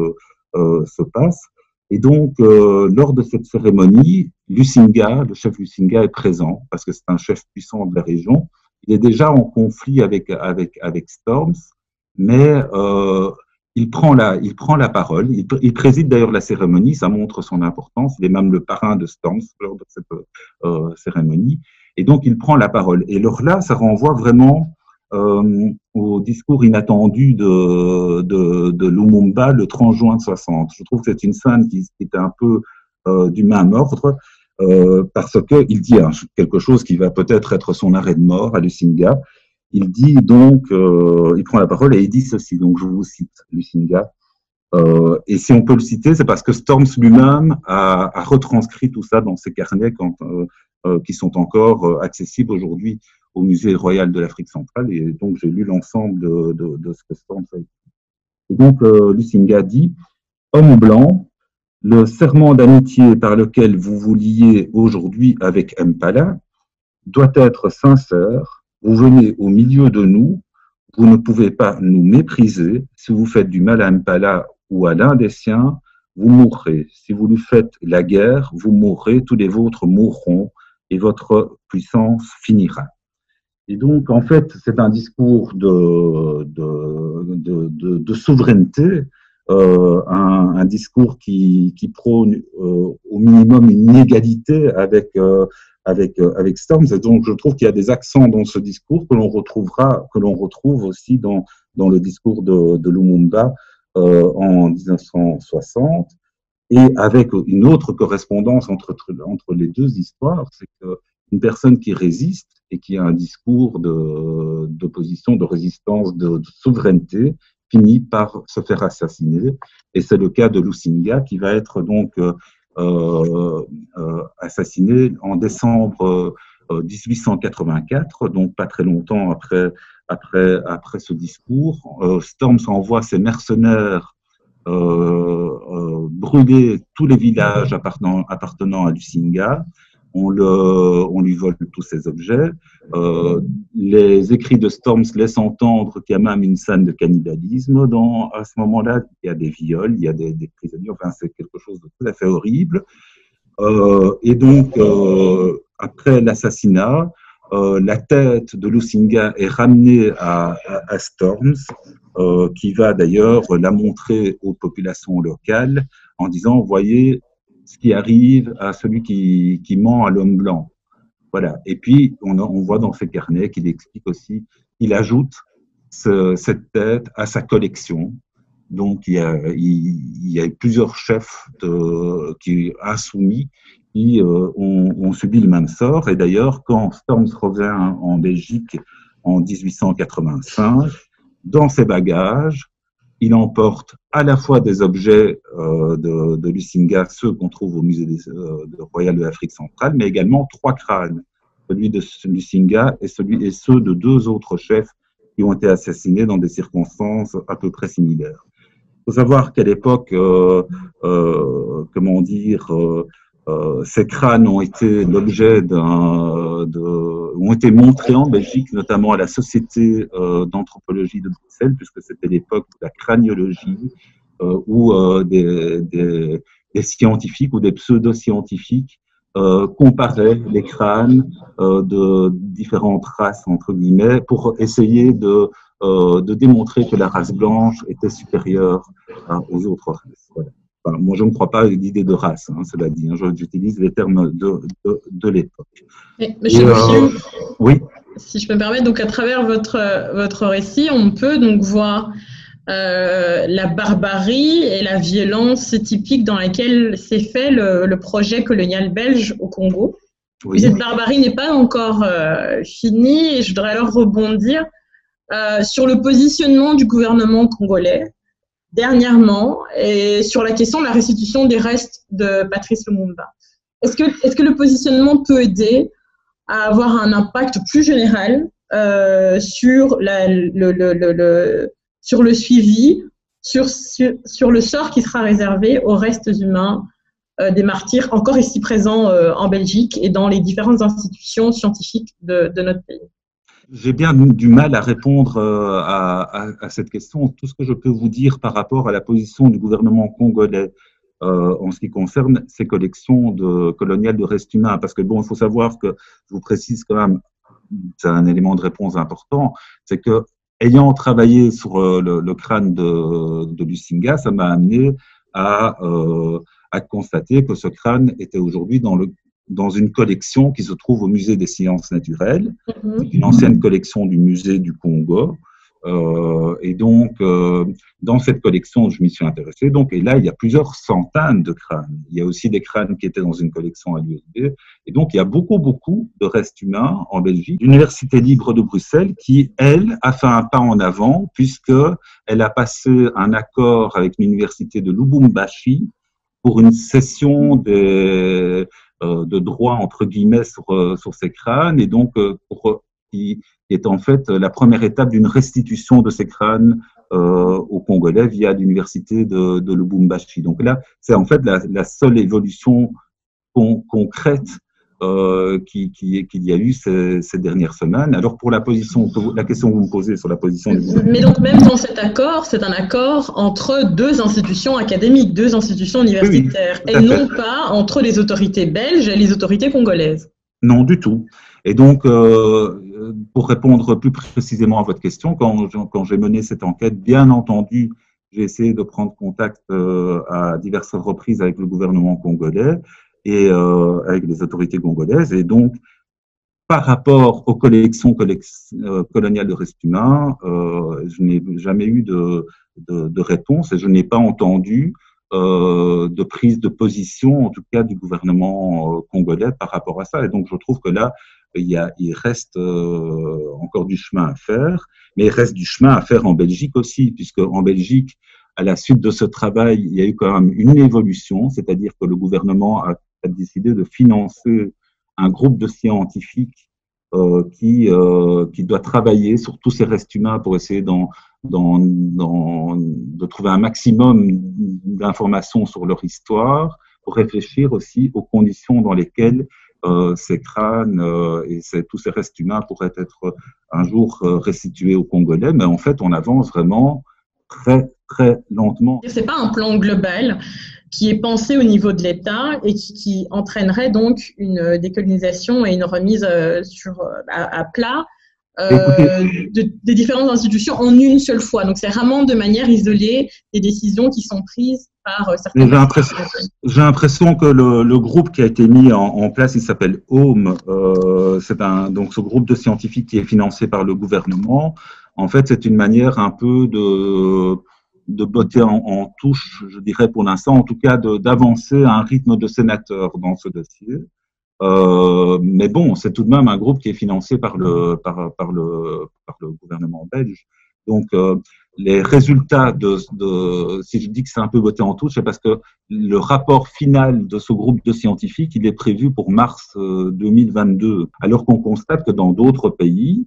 se passent. Et donc, lors de cette cérémonie, Lusinga, le chef Lusinga est présent, parce que c'est un chef puissant de la région. Il est déjà en conflit avec Storms, mais il prend la parole. Il préside d'ailleurs la cérémonie, ça montre son importance. Il est même le parrain de Storms lors de cette cérémonie. Et donc, il prend la parole. Et alors là, ça renvoie vraiment au discours inattendu de Lumumba le 30 juin 60. Je trouve que c'est une scène qui est un peu du même ordre. parce qu'il dit quelque chose qui va peut-être être son arrêt de mort à Lusinga. Il dit donc, il prend la parole et il dit ceci, donc je vous cite Lusinga. Et si on peut le citer, c'est parce que Storms lui-même a retranscrit tout ça dans ses carnets qui sont encore accessibles aujourd'hui au Musée royal de l'Afrique centrale. Et donc, j'ai lu l'ensemble de ce que Storms a écrit. Et donc, Lusinga dit « Homme blanc, le serment d'amitié par lequel vous vous liez aujourd'hui avec Mpala doit être sincère. Vous venez au milieu de nous. Vous ne pouvez pas nous mépriser. Si vous faites du mal à Mpala ou à l'un des siens, vous mourrez. Si vous lui faites la guerre, vous mourrez. Tous les vôtres mourront et votre puissance finira. » Et donc, en fait, c'est un discours de souveraineté, un discours qui prône au minimum une égalité avec Storms. Et donc, je trouve qu'il y a des accents dans ce discours que l'on retrouve aussi dans le discours de Lumumba en 1960, et avec une autre correspondance entre les deux histoires, c'est qu'une personne qui résiste et qui a un discours d'opposition, de résistance, de souveraineté, finit par se faire assassiner. Et c'est le cas de Lusinga, qui va être donc assassiné en décembre 1884, donc pas très longtemps après ce discours. Storms envoie ses mercenaires brûler tous les villages appartenant à Lusinga. On lui vole tous ses objets. Les écrits de Storms laissent entendre qu'il y a même une scène de cannibalisme. À ce moment-là, il y a des viols, il y a des prisonniers. Enfin, c'est quelque chose de tout à fait horrible. Et donc, après l'assassinat, la tête de Lusinga est ramenée à Storms, qui va d'ailleurs la montrer aux populations locales en disant, voyez ce qui arrive à celui qui ment à l'homme blanc. Voilà. Et puis, on voit dans ses carnets qu'il explique aussi, il ajoute cette tête à sa collection. Donc, il y a plusieurs chefs insoumis qui ont subi le même sort. Et d'ailleurs, quand Storms revient en Belgique en 1885, dans ses bagages, il emporte à la fois des objets de Lusinga, ceux qu'on trouve au musée royal de l'Afrique centrale, mais également 3 crânes, celui de Lusinga et ceux de 2 autres chefs qui ont été assassinés dans des circonstances à peu près similaires. Il faut savoir qu'à l'époque, ces crânes ont été l'objet ont été montrés en Belgique, notamment à la Société d'anthropologie de Bruxelles, puisque c'était l'époque de la craniologie, où des scientifiques ou des pseudo-scientifiques comparaient les crânes de différentes races, entre guillemets, pour essayer de démontrer que la race blanche était supérieure aux autres races. Voilà. Enfin, moi, je ne crois pas à l'idée de race, cela dit. J'utilise les termes de l'époque. Monsieur Bouchiou, oui. Si je peux me permettre, donc à travers votre récit, on peut donc voir la barbarie et la violence typique dans laquelle s'est fait le projet colonial belge au Congo. Oui. Cette barbarie n'est pas encore finie, et je voudrais alors rebondir sur le positionnement du gouvernement congolais dernièrement et sur la question de la restitution des restes de Patrice Lumumba. Est-ce que le positionnement peut aider à avoir un impact plus général sur le suivi, sur le sort qui sera réservé aux restes humains des martyrs encore ici présents en Belgique et dans les différentes institutions scientifiques de notre pays? J'ai bien du mal à répondre à cette question. Tout ce que je peux vous dire par rapport à la position du gouvernement congolais en ce qui concerne ces collections coloniales de restes humains, parce que bon, il faut savoir que, je vous précise quand même, c'est un élément de réponse important, c'est que ayant travaillé sur le crâne de Lusinga, ça m'a amené à constater que ce crâne était aujourd'hui dans une collection qui se trouve au musée des sciences naturelles, une ancienne collection du musée du Congo, Et donc, dans cette collection, je m'y suis intéressé. Donc, et là, il y a plusieurs centaines de crânes. Il y a aussi des crânes qui étaient dans une collection à l'USB. Et donc, il y a beaucoup de restes humains en Belgique. L'Université libre de Bruxelles, qui, elle, a fait un pas en avant, puisqu'elle a passé un accord avec l'Université de Lubumbashi pour une cession de droits, entre guillemets, sur ces crânes. Et donc, qui est en fait la première étape d'une restitution de ces crânes aux Congolais via l'université de Lubumbashi. Donc là, c'est en fait la seule évolution concrète qu'il y a eu ces dernières semaines. Alors pour la question que vous me posez sur la position du gouvernement. Mais donc même dans cet accord, c'est un accord entre deux institutions académiques, deux institutions universitaires, oui, et non pas entre les autorités belges et les autorités congolaises. Non, du tout. Et donc, pour répondre plus précisément à votre question, quand j'ai mené cette enquête, bien entendu, j'ai essayé de prendre contact à diverses reprises avec le gouvernement congolais et avec les autorités congolaises. Et donc, par rapport aux collections coloniales de restes humains, je n'ai jamais eu de réponse et je n'ai pas entendu de prise de position, en tout cas du gouvernement congolais par rapport à ça. Et donc, je trouve que là, il reste encore du chemin à faire, mais il reste du chemin à faire en Belgique aussi, puisque en Belgique, à la suite de ce travail, il y a eu quand même une évolution, c'est-à-dire que le gouvernement a décidé de financer un groupe de scientifiques qui doit travailler sur tous ces restes humains pour essayer de trouver un maximum d'informations sur leur histoire, pour réfléchir aussi aux conditions dans lesquelles ces crânes et tous ces restes humains pourraient être un jour restitués aux Congolais. Mais en fait, on avance vraiment très, très lentement. Ce n'est pas un plan global qui est pensé au niveau de l'État et qui entraînerait donc une décolonisation et une remise à plat des différentes institutions en une seule fois. Donc, c'est vraiment de manière isolée des décisions qui sont prises par certaines institutions. J'ai l'impression que le groupe qui a été mis en place, il s'appelle HOME. Donc, ce groupe de scientifiques qui est financé par le gouvernement. En fait, c'est une manière un peu de botter en touche, je dirais pour l'instant, en tout cas d'avancer à un rythme de sénateur dans ce dossier. Mais bon, c'est tout de même un groupe qui est financé par le gouvernement belge. Donc, les résultats si je dis que c'est un peu botté en touche, c'est parce que le rapport final de ce groupe de scientifiques, il est prévu pour mars 2022, alors qu'on constate que dans d'autres pays,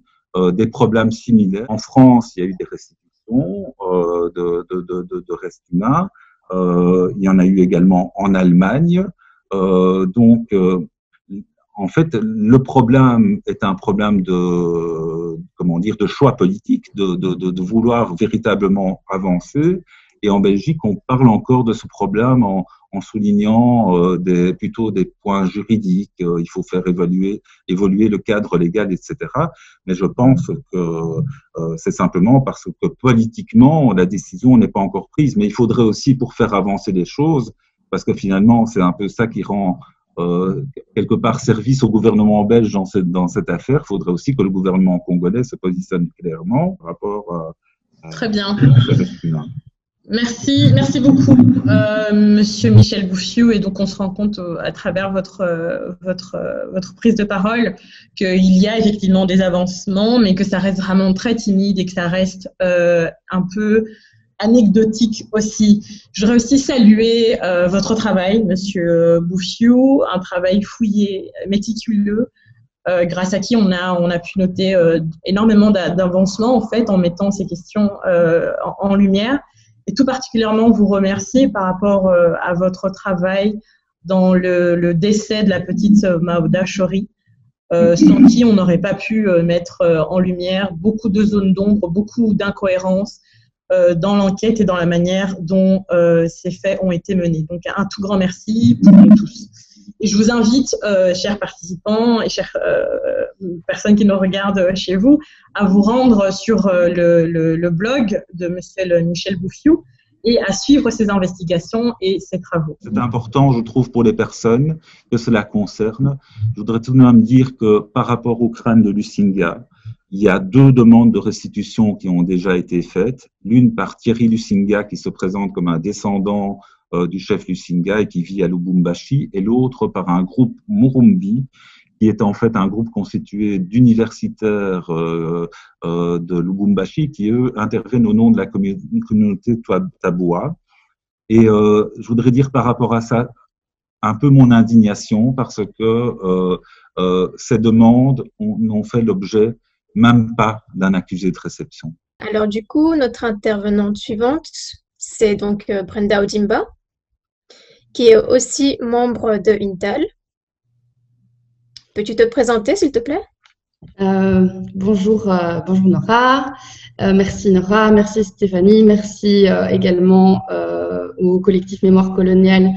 des problèmes similaires. En France, il y a eu des restitutions de restes humains. Il y en a eu également en Allemagne. En fait, le problème est un problème de choix politique, de vouloir véritablement avancer. Et en Belgique, on parle encore de ce problème en soulignant plutôt des points juridiques. Il faut faire évoluer le cadre légal, etc. Mais je pense que c'est simplement parce que politiquement, la décision n'est pas encore prise. Mais il faudrait aussi, pour faire avancer les choses, parce que finalement, c'est un peu ça qui rend quelque part service au gouvernement belge dans cette affaire. Il faudrait aussi que le gouvernement congolais se positionne clairement par rapport à Très bien. Merci beaucoup, Monsieur Michel Bouffiou. Et donc, on se rend compte à travers votre prise de parole qu'il y a effectivement des avancements, mais que ça reste vraiment très timide et que ça reste un peu anecdotique aussi. Je voudrais aussi saluer votre travail, Monsieur Bouffiou, un travail fouillé, méticuleux, grâce à qui on a pu noter énormément d'avancements en fait en mettant ces questions en lumière. Et tout particulièrement vous remercier par rapport à votre travail dans le décès de la petite Maouda Chori, sans qui on n'aurait pas pu mettre en lumière beaucoup de zones d'ombre, beaucoup d'incohérences dans l'enquête et dans la manière dont ces faits ont été menés. Donc un tout grand merci pour nous tous. Et je vous invite, chers participants et chères personnes qui nous regardent chez vous, à vous rendre sur le blog de Monsieur Michel Bouffiou et à suivre ses investigations et ses travaux. C'est important, je trouve, pour les personnes que cela concerne. Je voudrais tout de même dire que par rapport au crâne de Lusinga, il y a 2 demandes de restitution qui ont déjà été faites. L'une par Thierry Lusinga, qui se présente comme un descendant du chef Lusinga et qui vit à Lubumbashi, et l'autre par un groupe Murumbi, qui est en fait un groupe constitué d'universitaires de Lubumbashi qui, eux, interviennent au nom de la communauté Taboua. Et je voudrais dire par rapport à ça un peu mon indignation parce que ces demandes n'ont fait l'objet même pas d'un accusé de réception. Alors du coup, notre intervenante suivante, c'est donc Brenda Odimba, qui est aussi membre de Intal. Peux-tu te présenter, s'il te plaît? Bonjour Nora, merci Nora, merci Stéphanie, merci également au collectif Mémoire coloniale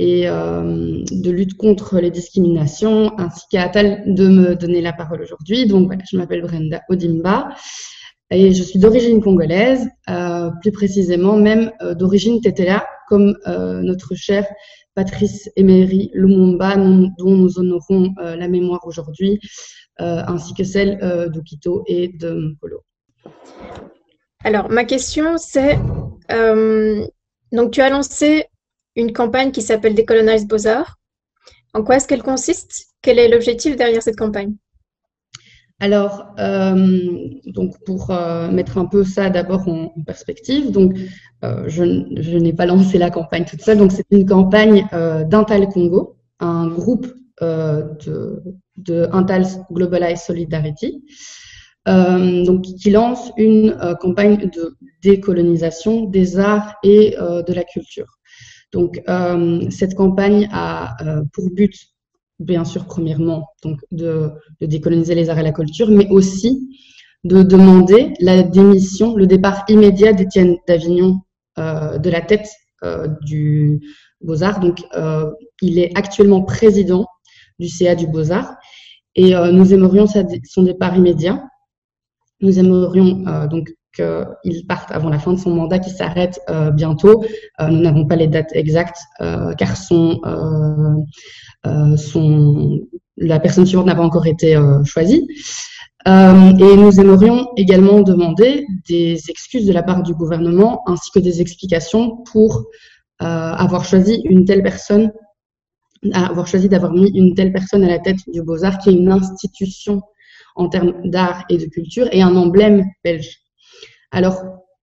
et de lutte contre les discriminations, ainsi qu'à Atal de me donner la parole aujourd'hui. Donc voilà, je m'appelle Brenda Odimba et je suis d'origine congolaise, plus précisément même d'origine Tetela, comme notre cher Patrice Emery Lumumba, dont nous honorons la mémoire aujourd'hui, ainsi que celle d'Okito et de Mokolo. Alors, ma question, c'est, donc tu as lancé une campagne qui s'appelle Décolonize Beaux-Arts. En quoi est-ce qu'elle consiste? Quel est l'objectif derrière cette campagne? Alors, donc pour mettre un peu ça d'abord en perspective, donc je n'ai pas lancé la campagne toute seule, donc c'est une campagne d'Intal Congo, un groupe de Intal Globalized Solidarity, donc qui lance une campagne de décolonisation des arts et de la culture. Donc, cette campagne a pour but, bien sûr, premièrement, donc de décoloniser les arts et la culture, mais aussi de demander la démission, le départ immédiat d'Étienne Davignon de la tête du Beaux-Arts. Donc, il est actuellement président du CA du Beaux-Arts et nous aimerions son départ immédiat. Nous aimerions donc qu'il parte avant la fin de son mandat qui s'arrête bientôt. Nous n'avons pas les dates exactes car la personne suivante n'a pas encore été choisie. Et nous aimerions également demander des excuses de la part du gouvernement ainsi que des explications pour avoir choisi une telle personne, avoir choisi d'avoir mis une telle personne à la tête du Beaux-Arts, qui est une institution en termes d'art et de culture et un emblème belge. Alors,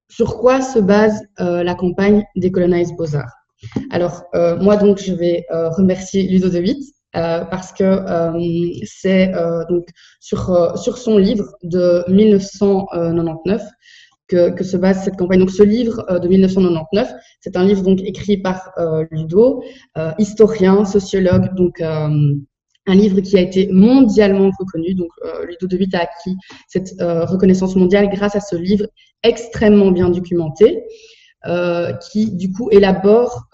sur quoi se base la campagne Décolonize Beaux-Arts? Alors, moi, donc, je vais remercier Ludo de Witt parce que c'est donc sur son livre de 1999 que se base cette campagne. Donc, ce livre de 1999, c'est un livre donc écrit par Ludo, historien, sociologue, donc un livre qui a été mondialement reconnu. Donc, Ludo de Witt a acquis cette reconnaissance mondiale grâce à ce livre extrêmement bien documenté, qui du coup élabore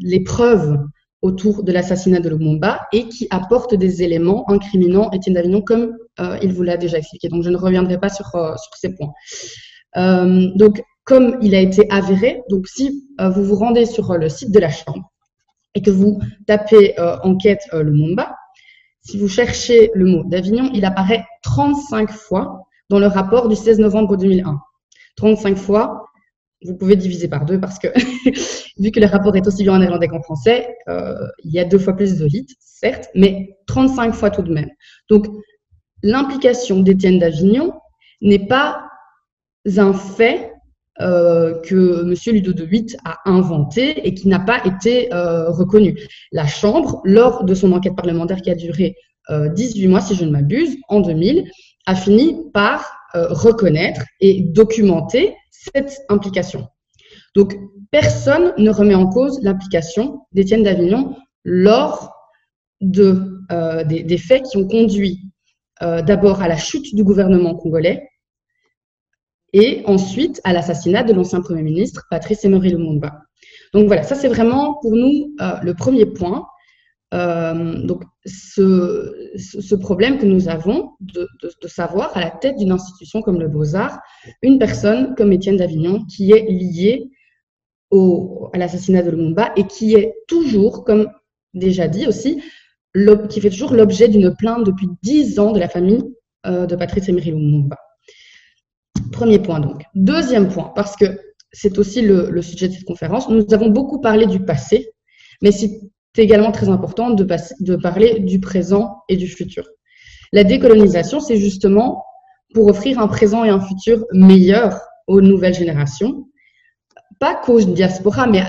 les preuves autour de l'assassinat de Lumumba et qui apporte des éléments incriminant Étienne Davignon, comme il vous l'a déjà expliqué. Donc, je ne reviendrai pas sur ces points. Donc, comme il a été avéré, donc si vous vous rendez sur le site de la Chambre et que vous tapez enquête Lumumba, si vous cherchez le mot Davignon, il apparaît 35 fois dans le rapport du 16 novembre 2001. 35 fois, vous pouvez diviser par 2 parce que, vu que le rapport est aussi bien en néerlandais qu'en français, il y a 2 fois plus de hits, certes, mais 35 fois tout de même. Donc, l'implication d'Étienne Davignon n'est pas un fait que M. Ludo de Witt a inventé et qui n'a pas été reconnu. La Chambre, lors de son enquête parlementaire qui a duré 18 mois, si je ne m'abuse, en 2000, a fini par reconnaître et documenter cette implication. Donc, personne ne remet en cause l'implication d'Étienne Davignon lors des faits qui ont conduit d'abord à la chute du gouvernement congolais et ensuite à l'assassinat de l'ancien Premier ministre Patrice Emery Lumumba. Donc voilà, ça c'est vraiment pour nous le premier point. Donc ce problème que nous avons de savoir à la tête d'une institution comme le Beaux-Arts, une personne comme Étienne Davignon qui est liée à l'assassinat de Lumumba et qui est toujours, comme déjà dit aussi, qui fait toujours l'objet d'une plainte depuis 10 ans de la famille de Patrice Emery Lumumba. Premier point donc. Deuxième point, parce que c'est aussi le sujet de cette conférence, nous avons beaucoup parlé du passé, mais c'est également très important de parler du présent et du futur. La décolonisation, c'est justement pour offrir un présent et un futur meilleur aux nouvelles générations, pas qu'aux diasporas, mais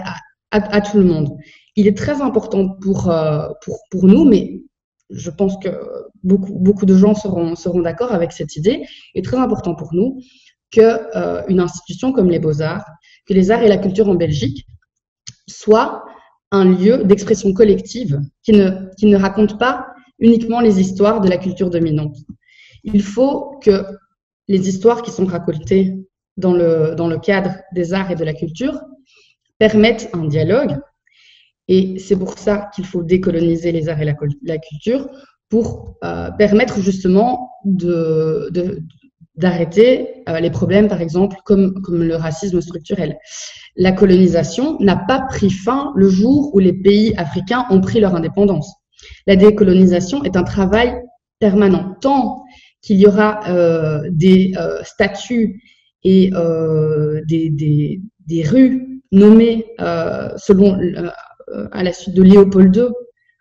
à tout le monde. Il est très important pour nous, mais je pense que beaucoup de gens seront d'accord avec cette idée. Il est très important pour nous qu'une institution comme les Beaux-Arts, que les arts et la culture en Belgique soient un lieu d'expression collective qui ne raconte pas uniquement les histoires de la culture dominante. Il faut que les histoires qui sont racontées dans le cadre des arts et de la culture permettent un dialogue. Et c'est pour ça qu'il faut décoloniser les arts et la culture pour permettre justement d'arrêter les problèmes, par exemple, comme le racisme structurel. La colonisation n'a pas pris fin le jour où les pays africains ont pris leur indépendance. La décolonisation est un travail permanent. Tant qu'il y aura des statues et des rues nommées selon à la suite de Léopold II,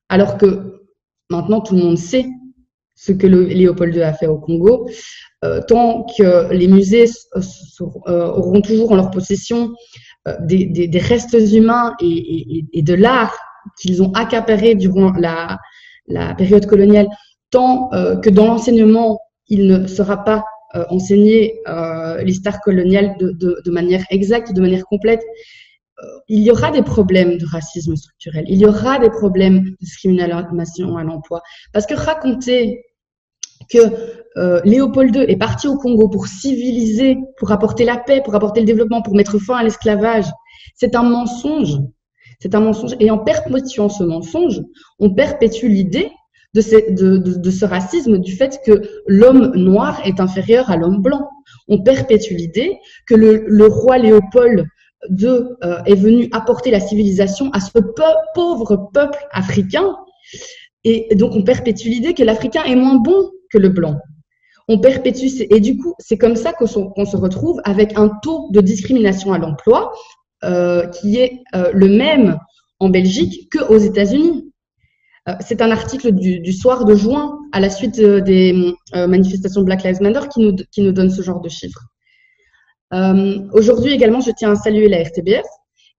alors que maintenant tout le monde sait ce que Léopold II a fait au Congo, tant que les musées auront toujours en leur possession des restes humains et de l'art qu'ils ont accaparé durant la période coloniale, tant que dans l'enseignement, il ne sera pas enseigné l'histoire coloniale de manière exacte, de manière complète, il y aura des problèmes de racisme structurel, il y aura des problèmes de discrimination à l'emploi. Parce que raconter que Léopold II est parti au Congo pour civiliser, pour apporter la paix, pour apporter le développement, pour mettre fin à l'esclavage, c'est un mensonge. C'est un mensonge. Et en perpétuant ce mensonge, on perpétue l'idée de ce racisme, du fait que l'homme noir est inférieur à l'homme blanc. On perpétue l'idée que le roi Léopold II est venu apporter la civilisation à ce pauvre peuple africain. Et donc, on perpétue l'idée que l'Africain est moins bon que le blanc. On perpétue, et du coup, c'est comme ça qu'on se retrouve avec un taux de discrimination à l'emploi qui est le même en Belgique qu'aux États-Unis. C'est un article du soir de juin, à la suite des manifestations Black Lives Matter, qui nous donne ce genre de chiffres. Aujourd'hui également, je tiens à saluer la RTBF,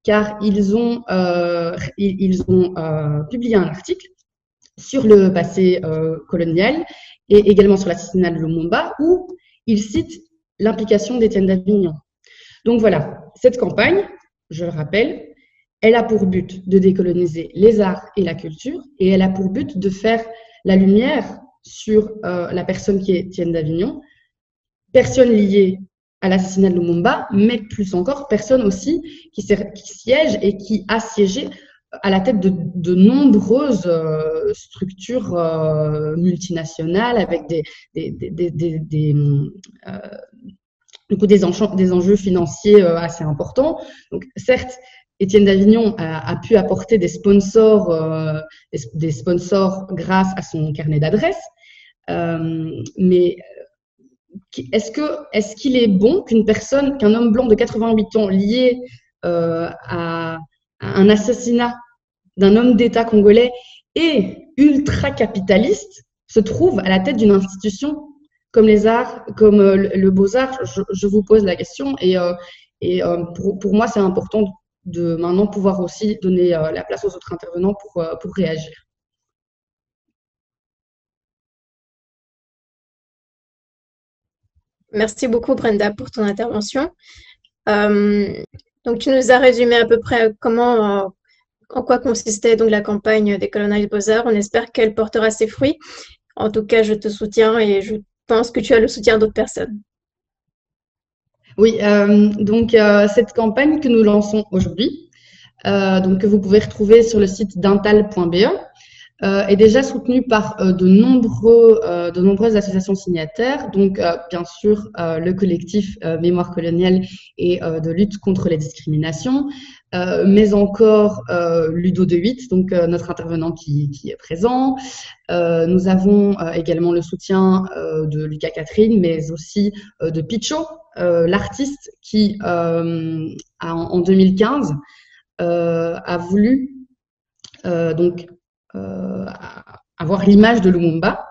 car ils ont publié un article sur le passé colonial et également sur l'assassinat de Lumumba, où ils citent l'implication d'Étienne d'Avignon. Donc voilà, cette campagne, je le rappelle, elle a pour but de décoloniser les arts et la culture, et elle a pour but de faire la lumière sur la personne qui est Étienne d'Avignon, personne liée à l'assassinat de Lumumba, mais plus encore, personne aussi qui siège et qui a siégé à la tête de nombreuses structures multinationales avec des enjeux financiers assez importants. Donc, certes, Étienne d'Avignon a pu apporter des sponsors grâce à son carnet d'adresses, mais est-ce qu'il est bon qu'un homme blanc de 88 ans lié à un assassinat d'un homme d'État congolais et ultra-capitaliste se trouve à la tête d'une institution comme les arts, comme le Beaux-Arts? Je vous pose la question, et pour moi, c'est important de maintenant pouvoir aussi donner la place aux autres intervenants pour réagir. Merci beaucoup, Brenda, pour ton intervention. Donc, tu nous as résumé à peu près en quoi consistait donc la campagne Décolonize Beaux-Arts. On espère qu'elle portera ses fruits. En tout cas, je te soutiens et je pense que tu as le soutien d'autres personnes. Oui, donc cette campagne que nous lançons aujourd'hui, donc que vous pouvez retrouver sur le site dintal.be, est déjà soutenu par de nombreuses associations signataires, donc bien sûr le collectif Mémoire coloniale et de lutte contre les discriminations, mais encore Ludo de 8, donc notre intervenant qui est présent. Nous avons également le soutien de Lucas Catherine, mais aussi de Picho, l'artiste qui en 2015 a voulu avoir l'image de Lumumba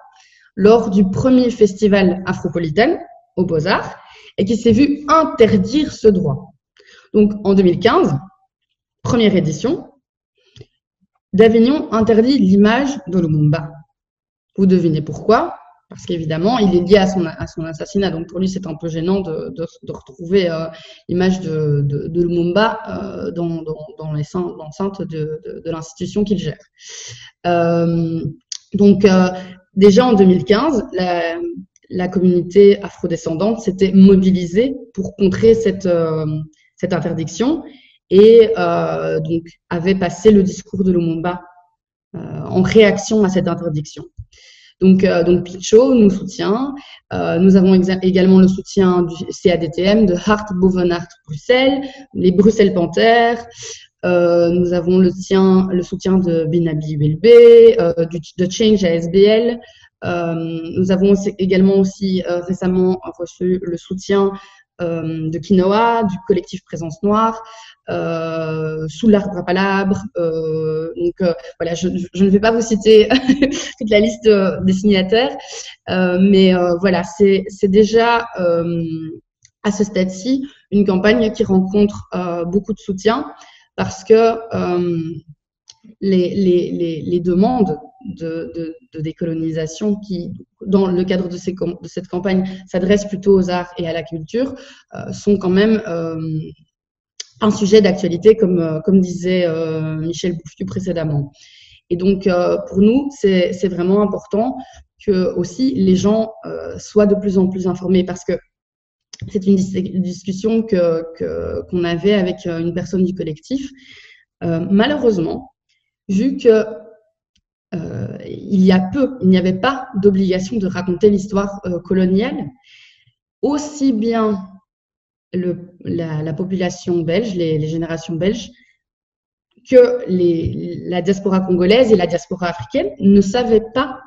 lors du premier festival Afropolitaine aux Beaux-Arts et qui s'est vu interdire ce droit. Donc en 2015, première édition, d'Avignon interdit l'image de Lumumba. Vous devinez pourquoi? Parce qu'évidemment, il est lié à son assassinat. Donc pour lui, c'est un peu gênant de retrouver l'image de Lumumba dans l'enceinte de l'institution qu'il gère. Déjà en 2015, la communauté afrodescendante s'était mobilisée pour contrer cette interdiction et donc avait passé le discours de Lumumba en réaction à cette interdiction. Donc Picho nous soutient. Nous avons également le soutien du CADTM, de Hart Bovenart Bruxelles, les Bruxelles Panthères. Nous avons le soutien de Binabi ULB, de Change ASBL. Nous avons également récemment reçu le soutien de Quinoa, du collectif Présence Noire, sous l'arbre à palabres. Voilà, je ne vais pas vous citer toute la liste des signataires, mais voilà, c'est déjà à ce stade-ci une campagne qui rencontre beaucoup de soutien parce que les demandes de décolonisation qui, dans le cadre de cette campagne, s'adressent plutôt aux arts et à la culture, sont quand même un sujet d'actualité, comme disait Michel Bouffiou précédemment. Et donc, pour nous, c'est vraiment important que aussi les gens soient de plus en plus informés, parce que c'est une discussion qu'on avait avec une personne du collectif. Malheureusement, vu que il n'y avait pas d'obligation de raconter l'histoire coloniale, aussi bien la population belge, les générations belges, que la diaspora congolaise et la diaspora africaine ne savaient pas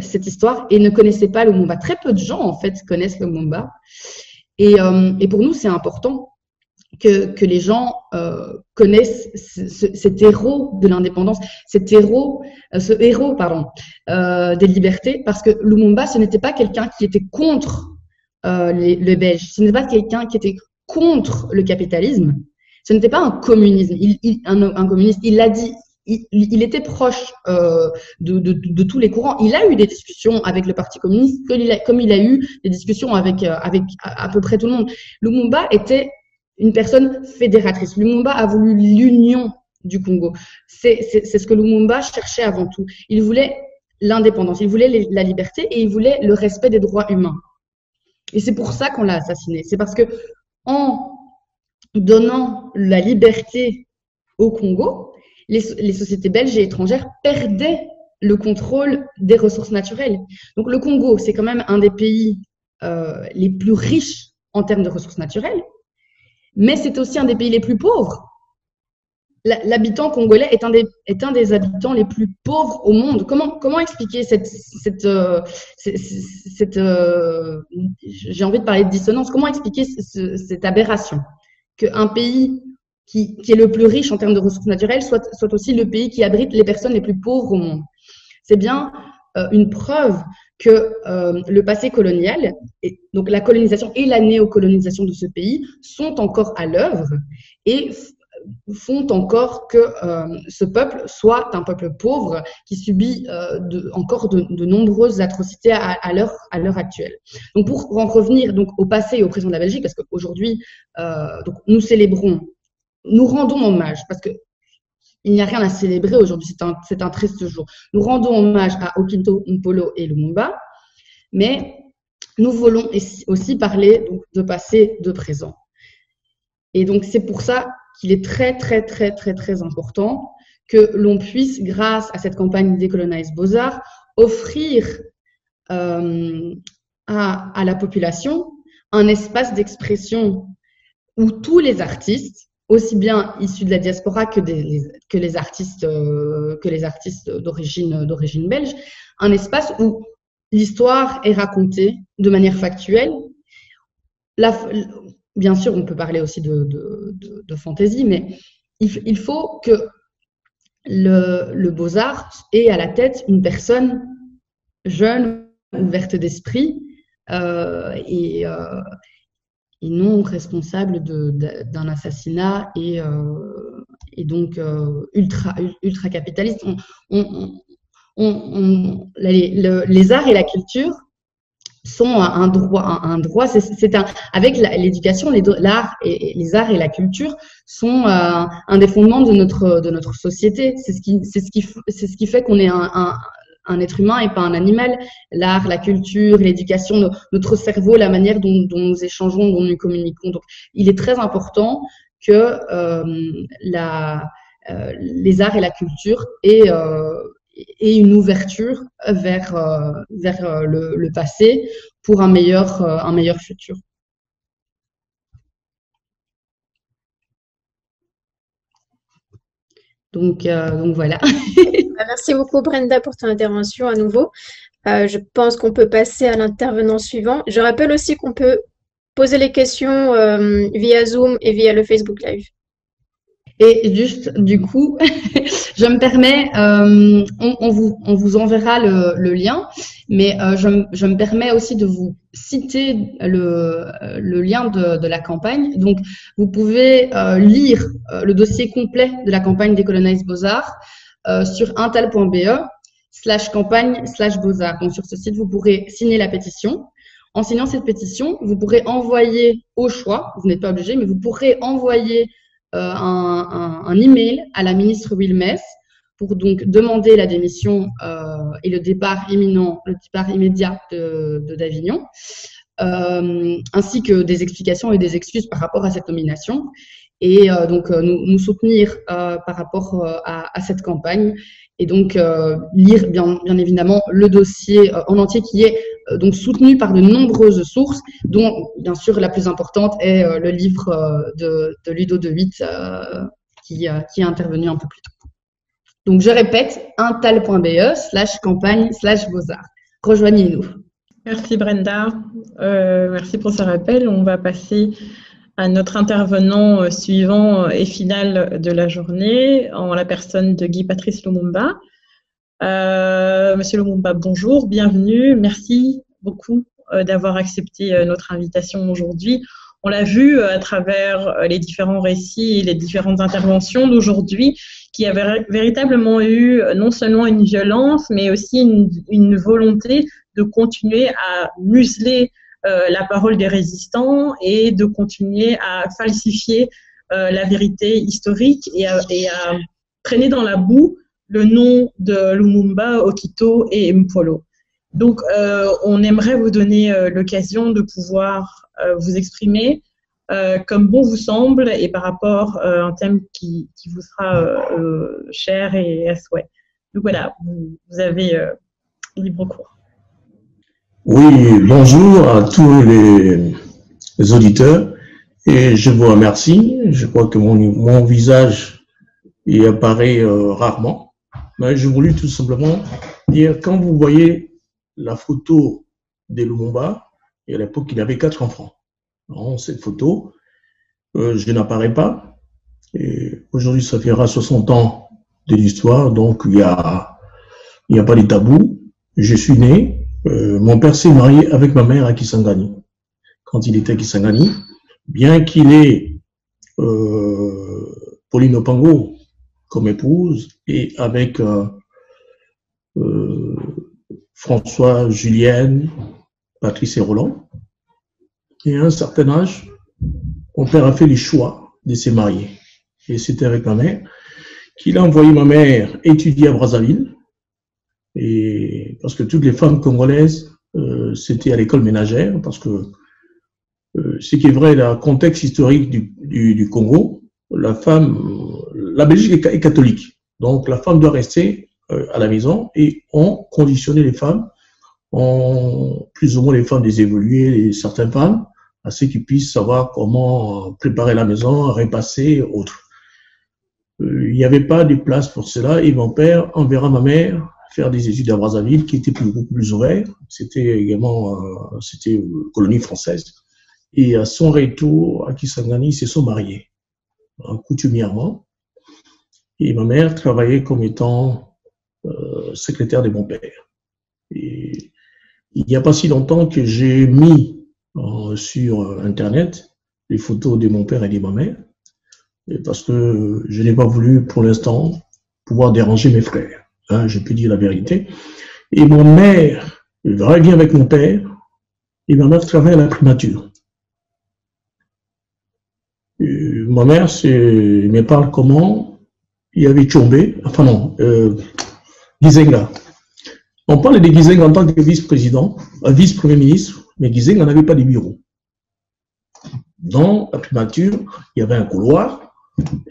cette histoire et ne connaissaient pas Lumumba. Très peu de gens, en fait, connaissent Lumumba. Et pour nous, c'est important que les gens connaissent cet héros de l'indépendance, ce héros des libertés, parce que Lumumba, ce n'était pas quelqu'un qui était contre les Belges, ce n'était pas quelqu'un qui était contre le capitalisme, ce n'était pas un communisme, un communiste, il l'a dit, il était proche de tous les courants. Il a eu des discussions avec le Parti communiste, comme il a eu des discussions avec à peu près tout le monde. Lumumba était une personne fédératrice. Lumumba a voulu l'union du Congo. C'est ce que Lumumba cherchait avant tout. Il voulait l'indépendance, il voulait la liberté et il voulait le respect des droits humains. Et c'est pour ça qu'on l'a assassiné. C'est parce que en donnant la liberté au Congo, les sociétés belges et étrangères perdaient le contrôle des ressources naturelles. Donc le Congo, c'est quand même un des pays les plus riches en termes de ressources naturelles, mais c'est aussi un des pays les plus pauvres. L'habitant congolais est un des habitants les plus pauvres au monde. Comment expliquer j'ai envie de parler de dissonance, comment expliquer cette aberration qu'un pays qui est le plus riche en termes de ressources naturelles soit aussi le pays qui abrite les personnes les plus pauvres au monde? C'est bien une preuve que le passé colonial, donc la colonisation et la néocolonisation de ce pays, sont encore à l'œuvre et font encore que ce peuple soit un peuple pauvre qui subit encore de nombreuses atrocités à l'heure actuelle. Donc pour en revenir donc au passé et au présent de la Belgique, parce qu'aujourd'hui donc nous célébrons, nous rendons hommage, parce que il n'y a rien à célébrer aujourd'hui, c'est un triste jour. Nous rendons hommage à Okinto Mpolo et Lumumba, mais nous voulons aussi parler donc, de passé, de présent. Et donc c'est pour ça qu'il est très, très, très, très, très important que l'on puisse, grâce à cette campagne Décolonize Beaux-Arts, offrir à la population un espace d'expression où tous les artistes, aussi bien issus de la diaspora que les artistes d'origine belge, un espace où l'histoire est racontée de manière factuelle. Bien sûr, on peut parler aussi de fantaisie, mais il faut que le Beaux-Arts ait à la tête une personne jeune, ouverte d'esprit, et non responsable d'un assassinat et donc ultra capitaliste. Les arts et la culture sont un droit. Avec l'éducation, l'art et les arts et la culture sont un des fondements de notre société. C'est ce qui fait qu'on est un être humain et pas un animal. L'art, la culture, l'éducation, notre cerveau, la manière dont nous échangeons, dont nous communiquons. Donc, il est très important que les arts et la culture aient une ouverture vers le passé pour un meilleur futur. Donc voilà. Merci beaucoup Brenda pour ton intervention à nouveau. Je pense qu'on peut passer à l'intervenant suivant. Je rappelle aussi qu'on peut poser les questions via Zoom et via le Facebook Live. Et juste, du coup, je me permets, on vous enverra le lien, mais je me permets aussi de vous citer le lien de la campagne. Donc, vous pouvez lire le dossier complet de la campagne Décolonize Beaux-Arts sur intal.be/campagne/Beaux-Arts. Donc, sur ce site, vous pourrez signer la pétition. En signant cette pétition, vous pourrez envoyer au choix, vous n'êtes pas obligé, mais vous pourrez envoyer un email à la ministre Wilmès pour donc demander la démission et le départ immédiat d'Avignon, ainsi que des explications et des excuses par rapport à cette nomination, et donc nous soutenir par rapport à cette campagne, et donc lire bien évidemment le dossier en entier qui est donc soutenu par de nombreuses sources, dont bien sûr la plus importante est le livre de Ludo de Witt qui est intervenu un peu plus tôt. Donc je répète, intal.be/campagne/Beaux-Arts. Rejoignez-nous. Merci Brenda, merci pour ce rappel. On va passer à notre intervenant suivant et final de la journée, en la personne de Guy-Patrice Lumumba. Monsieur Lumumba, bonjour, bienvenue. Merci beaucoup d'avoir accepté notre invitation aujourd'hui. On l'a vu à travers les différents récits et les différentes interventions d'aujourd'hui, qu'il y avait véritablement eu non seulement une violence, mais aussi une volonté de continuer à museler la parole des résistants et de continuer à falsifier la vérité historique et à traîner dans la boue le nom de Lumumba, Okito et Mpolo. Donc, on aimerait vous donner l'occasion de pouvoir vous exprimer comme bon vous semble et par rapport à un thème qui vous sera cher et à souhait. Donc voilà, vous avez libre cours. Oui, bonjour à tous les auditeurs et je vous remercie. Je crois que mon visage y apparaît rarement. Mais je voulais tout simplement dire, quand vous voyez la photo de Lumumba, et à l'époque il avait 4 enfants. Dans cette photo, je n'apparais pas. Et aujourd'hui, ça fera 60 ans de l'histoire, donc il n'y a pas de tabou. Je suis né. Mon père s'est marié avec ma mère à Kisangani. Quand il était à Kisangani, bien qu'il ait Pauline Opango comme épouse et avec François, Julienne, Patrice et Roland, et à un certain âge, mon père a fait le choix de se marier. Et c'était avec ma mère qu'il a envoyé ma mère étudier à Brazzaville. Et parce que toutes les femmes congolaises, c'était à l'école ménagère, parce que ce qui est vrai, le contexte historique du Congo, la Belgique est catholique. Donc, la femme doit rester à la maison et on conditionnait les femmes, plus ou moins les femmes désévoluées, certaines femmes, à ce qu'ils puissent savoir comment préparer la maison, repasser, autres. Il n'y avait pas de place pour cela et mon père enverra ma mère faire des études à Brazzaville qui étaient beaucoup plus ouvertes. C'était également colonie française. Et à son retour à Kisangani, ils se sont mariés coutumièrement. Et ma mère travaillait comme étant secrétaire de mon père. Et il n'y a pas si longtemps que j'ai mis sur Internet les photos de mon père et de ma mère, parce que je n'ai pas voulu pour l'instant pouvoir déranger mes frères. Hein, je peux dire la vérité. Et mon mère revient avec mon père et ma mère travaille à la primature. Ma mère me parle comment il y avait Tchombé, enfin non, Gizenga. On parle de Gizenga en tant que vice-président, vice-premier ministre, mais Gizenga n'avait pas de bureau. Dans la primature, il y avait un couloir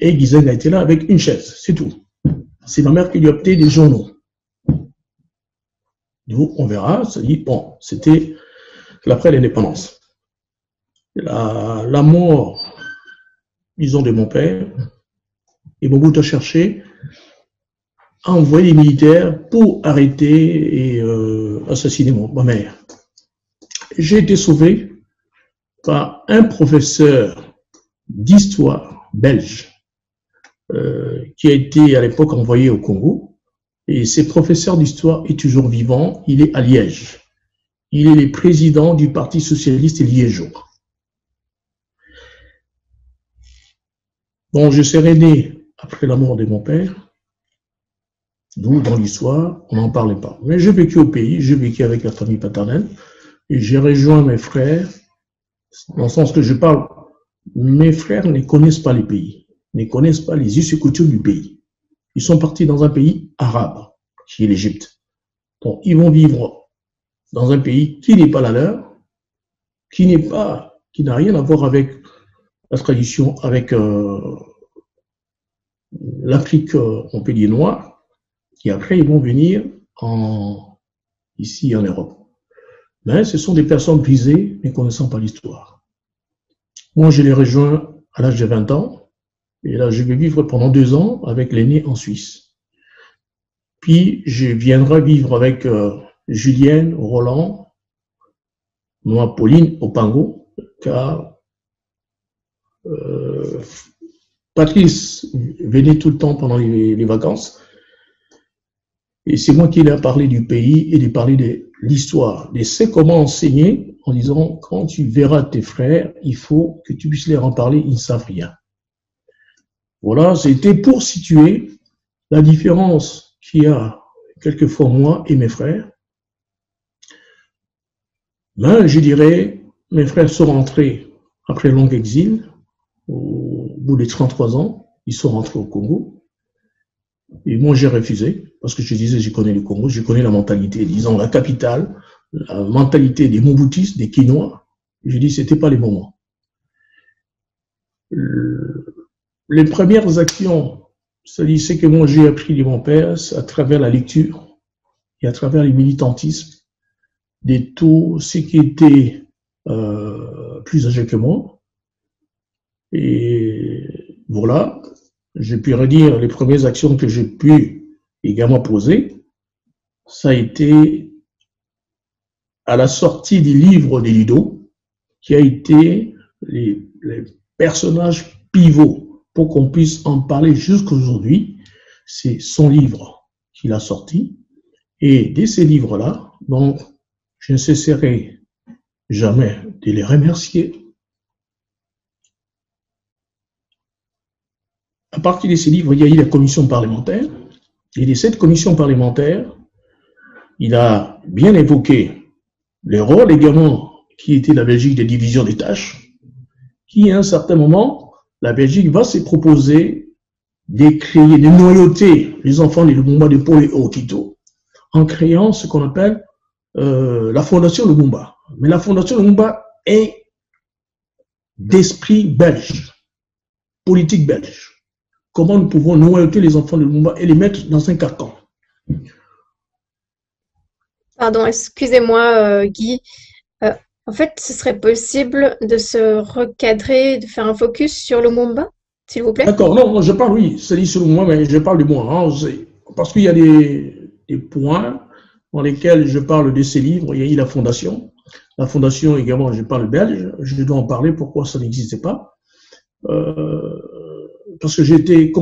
et Gizenga était là avec une chaise, c'est tout. C'est ma mère qui lui a opté des journaux. Donc, on verra, ça dit, bon, c'était après l'indépendance. La mort, disons, de mon père, et Mobutu a cherché à envoyer les militaires pour arrêter et assassiner ma mère. J'ai été sauvé par un professeur d'histoire belge qui a été à l'époque envoyé au Congo. Et ce professeur d'histoire est toujours vivant, il est à Liège. Il est le président du Parti socialiste liégeois. Bon, je serais né après la mort de mon père, d'où dans l'histoire, on n'en parlait pas. Mais j'ai vécu au pays, j'ai vécu avec la famille paternelle, et j'ai rejoint mes frères, dans le sens que je parle, mes frères ne connaissent pas les pays, ne connaissent pas les us et coutumes du pays. Ils sont partis dans un pays arabe, qui est l'Égypte. Donc, ils vont vivre dans un pays qui n'est pas la leur, qui n'a rien à voir avec la tradition, avec l'Afrique, on peut dire noire, et après ils vont venir ici en Europe. Mais ce sont des personnes brisées, ne connaissant pas l'histoire. Moi, je les rejoins à l'âge de 20 ans, et là, je vais vivre pendant 2 ans avec l'aîné en Suisse. Puis, je viendrai vivre avec Julienne, Roland, moi, Pauline, au Pango, car Patrice venait tout le temps pendant les vacances. Et c'est moi qui lui ai parlé du pays et de parler de l'histoire, de ce comment enseigner en disant, quand tu verras tes frères, il faut que tu puisses leur en parler, ils ne savent rien. Voilà, c'était pour situer la différence qu'il y a quelquefois moi et mes frères. Ben, je dirais, mes frères sont rentrés après long exil, au bout de 33 ans, ils sont rentrés au Congo. Et moi, j'ai refusé, parce que je disais, je connais le Congo, je connais la mentalité, disons la capitale, la mentalité des Mobutistes, des Quinois. J'ai dit, c'était pas les moments. Les premières actions, c'est que moi, j'ai appris de mon père à travers la lecture et à travers le militantisme de tout ce qui était plus âgé que moi. Et voilà, j'ai pu redire les premières actions que j'ai pu également poser. Ça a été à la sortie du livre de Lido, qui a été les personnages pivots pour qu'on puisse en parler jusqu'aujourd'hui. C'est son livre qu'il a sorti. Et de ces livres-là, donc, je ne cesserai jamais de les remercier. À partir de ces livres, il y a eu la commission parlementaire. Et de cette commission parlementaire, il a bien évoqué le rôle également qui était la Belgique des divisions des tâches, qui à un certain moment, la Belgique va se proposer de créer, de noyauter les enfants du Lumumba de Paul et Okito, en créant ce qu'on appelle la Fondation Lumumba. Mais la Fondation Lumumba est d'esprit belge, politique belge. comment nous pouvons noyauter les enfants de Lumumba et les mettre dans un carcan. Pardon, excusez-moi, Guy. En fait, ce serait possible de se recadrer, de faire un focus sur Lumumba, s'il vous plaît? D'accord, non, je parle, oui, c'est dit sur moi, mais je parle de moi. Hein, parce qu'il y a des points dans lesquels je parle de ces livres. Il y a eu la fondation. La fondation également, je parle belge. Je dois en parler, pourquoi ça n'existait pas. Parce que j'ai été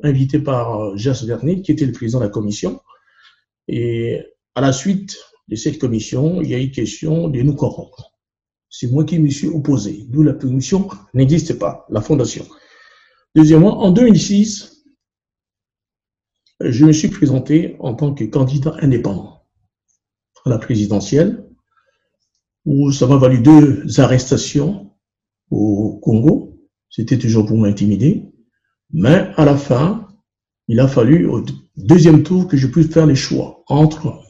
invité par Jas Vernet, qui était le président de la commission. Et à la suite de cette commission, il y a eu question de nous corrompre. C'est moi qui me suis opposé, d'où la commission n'existe pas, la fondation. Deuxièmement, en 2006, je me suis présenté en tant que candidat indépendant à la présidentielle, où ça m'a valu 2 arrestations au Congo. C'était toujours pour m'intimider. Mais à la fin, il a fallu au deuxième tour que je puisse faire les choix entre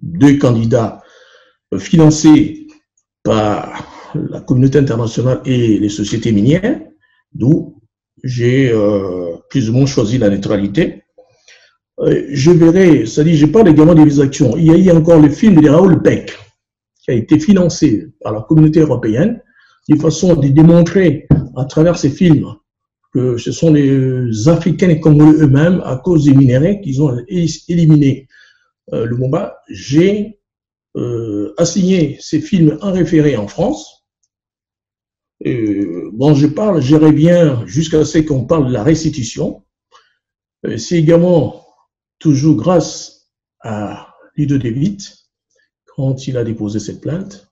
2 candidats financés par la communauté internationale et les sociétés minières, d'où j'ai plus ou moins choisi la neutralité. Je verrai, c'est-à-dire, je parle également des actions. Il y a eu encore le film de Raoul Peck, qui a été financé par la communauté européenne, de façon de démontrer à travers ces films que ce sont les Africains et Congolais eux-mêmes, à cause des minerais qu'ils ont éliminé Lumumba. J'ai assigné ces films en référé en France. Bon, je reviens jusqu'à ce qu'on parle de la restitution. C'est également toujours grâce à Ludo De Witt, quand il a déposé cette plainte.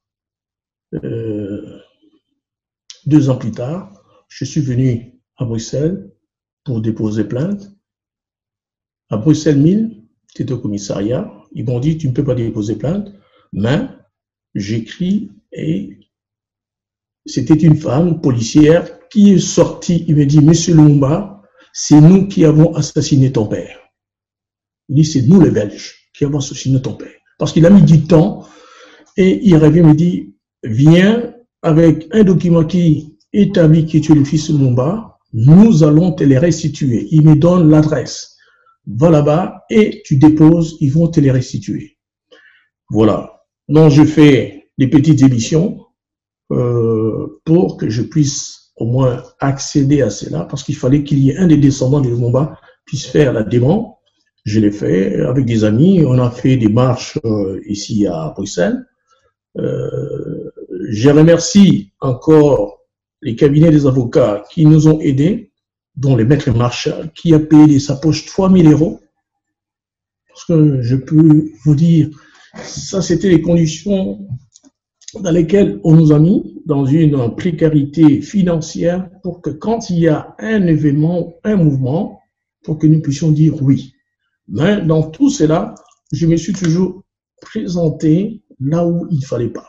2 ans plus tard, je suis venu à Bruxelles pour déposer plainte. À Bruxelles 1000, c'était au commissariat. Ils m'ont dit, tu ne peux pas déposer plainte. Mais j'écris et c'était une femme policière qui est sortie. Il me dit, Monsieur Lumumba, c'est nous qui avons assassiné ton père. Il dit, c'est nous les Belges qui avons assassiné ton père. Parce qu'il a mis du temps et il revient me dit, viens avec un document qui établit que tu es le fils de Lumumba, nous allons te les restituer. Il me donne l'adresse. Va là-bas et tu déposes, ils vont te les restituer. Voilà. Donc, je fais des petites émissions pour que je puisse au moins accéder à cela, parce qu'il fallait qu'il y ait un des descendants de Lumumba puisse faire la demande. Je l'ai fait avec des amis. On a fait des marches ici à Bruxelles. Je remercie encore les cabinets des avocats qui nous ont aidés, dont le maître Marshall, qui a payé de sa poche 3000 €. Parce que je peux vous dire, ça c'était les conditions dans lesquelles on nous a mis dans une précarité financière pour que quand il y a un événement, un mouvement, pour que nous puissions dire oui. Mais dans tout cela, je me suis toujours présenté là où il ne fallait pas.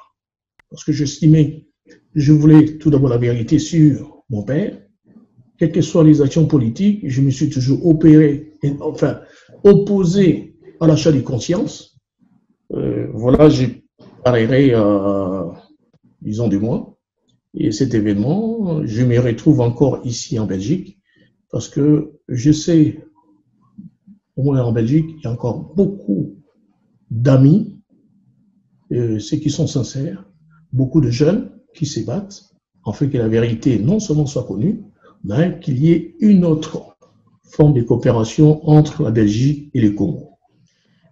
Parce que j'estimais, je voulais tout d'abord la vérité sur mon père. Quelles que soient les actions politiques, je me suis toujours opposé à l'achat de conscience. Voilà, je parlerai, disons, de moi. Et cet événement, je me retrouve encore ici en Belgique parce que je sais, au moins en Belgique, il y a encore beaucoup d'amis, ceux qui sont sincères, beaucoup de jeunes qui se battent, afin que la vérité non seulement soit connue, mais qu'il y ait une autre forme de coopération entre la Belgique et le Congo.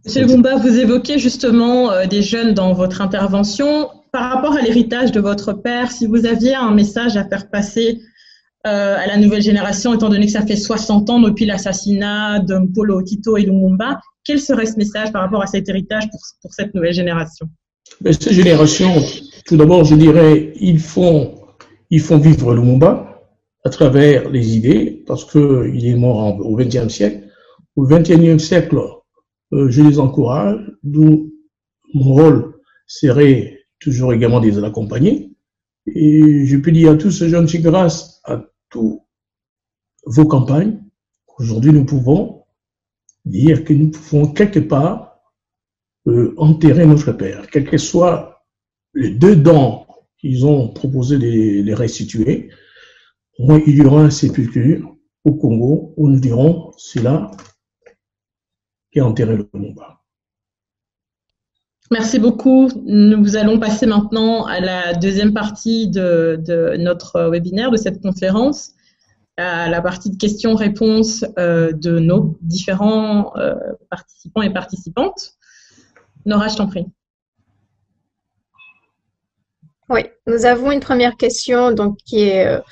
Monsieur Lumumba, vous évoquez justement des jeunes dans votre intervention. Par rapport à l'héritage de votre père, si vous aviez un message à faire passer à la nouvelle génération, étant donné que ça fait 60 ans depuis l'assassinat de Mpolo, Tito et Lumumba, quel serait ce message par rapport à cet héritage pour cette nouvelle génération? Cette génération, tout d'abord, je dirais, ils font vivre Lumumba à travers les idées, parce qu'il est mort au XXe siècle. Au XXIe siècle, je les encourage, d'où mon rôle serait toujours également de les accompagner. Et je peux dire à tous ces jeunes, c'est grâce à toutes vos campagnes, aujourd'hui nous pouvons dire que nous pouvons quelque part enterrer notre père, quels que soient les 2 dents qu'ils ont proposé de les restituer. au moins il y aura un sépulture au Congo où nous dirons c'est là qu'est enterré le Lumumba. Merci beaucoup. Nous allons passer maintenant à la deuxième partie de notre webinaire, de cette conférence, à la partie de questions-réponses de nos différents participants et participantes. Nora, je t'en prie. Oui, nous avons une première question donc, qui est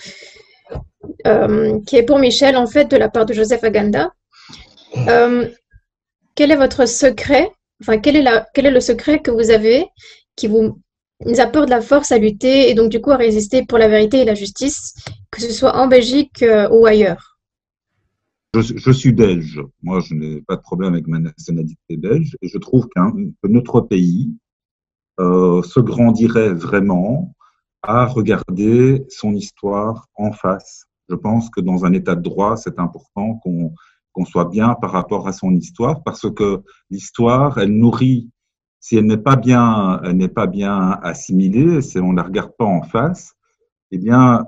pour Michel, en fait, de la part de Joseph Aganda. Quel est votre secret? Enfin, quel est le secret que vous avez qui vous apporte la force à lutter et donc du coup à résister pour la vérité et la justice, que ce soit en Belgique ou ailleurs? Je suis belge. Moi, je n'ai pas de problème avec ma nationalité belge. Et je trouve que notre pays se grandirait vraiment à regarder son histoire en face. Je pense que dans un état de droit, c'est important qu'on soit bien par rapport à son histoire, parce que l'histoire, elle nourrit, si elle n'est pas bien assimilée, si on ne la regarde pas en face, eh bien,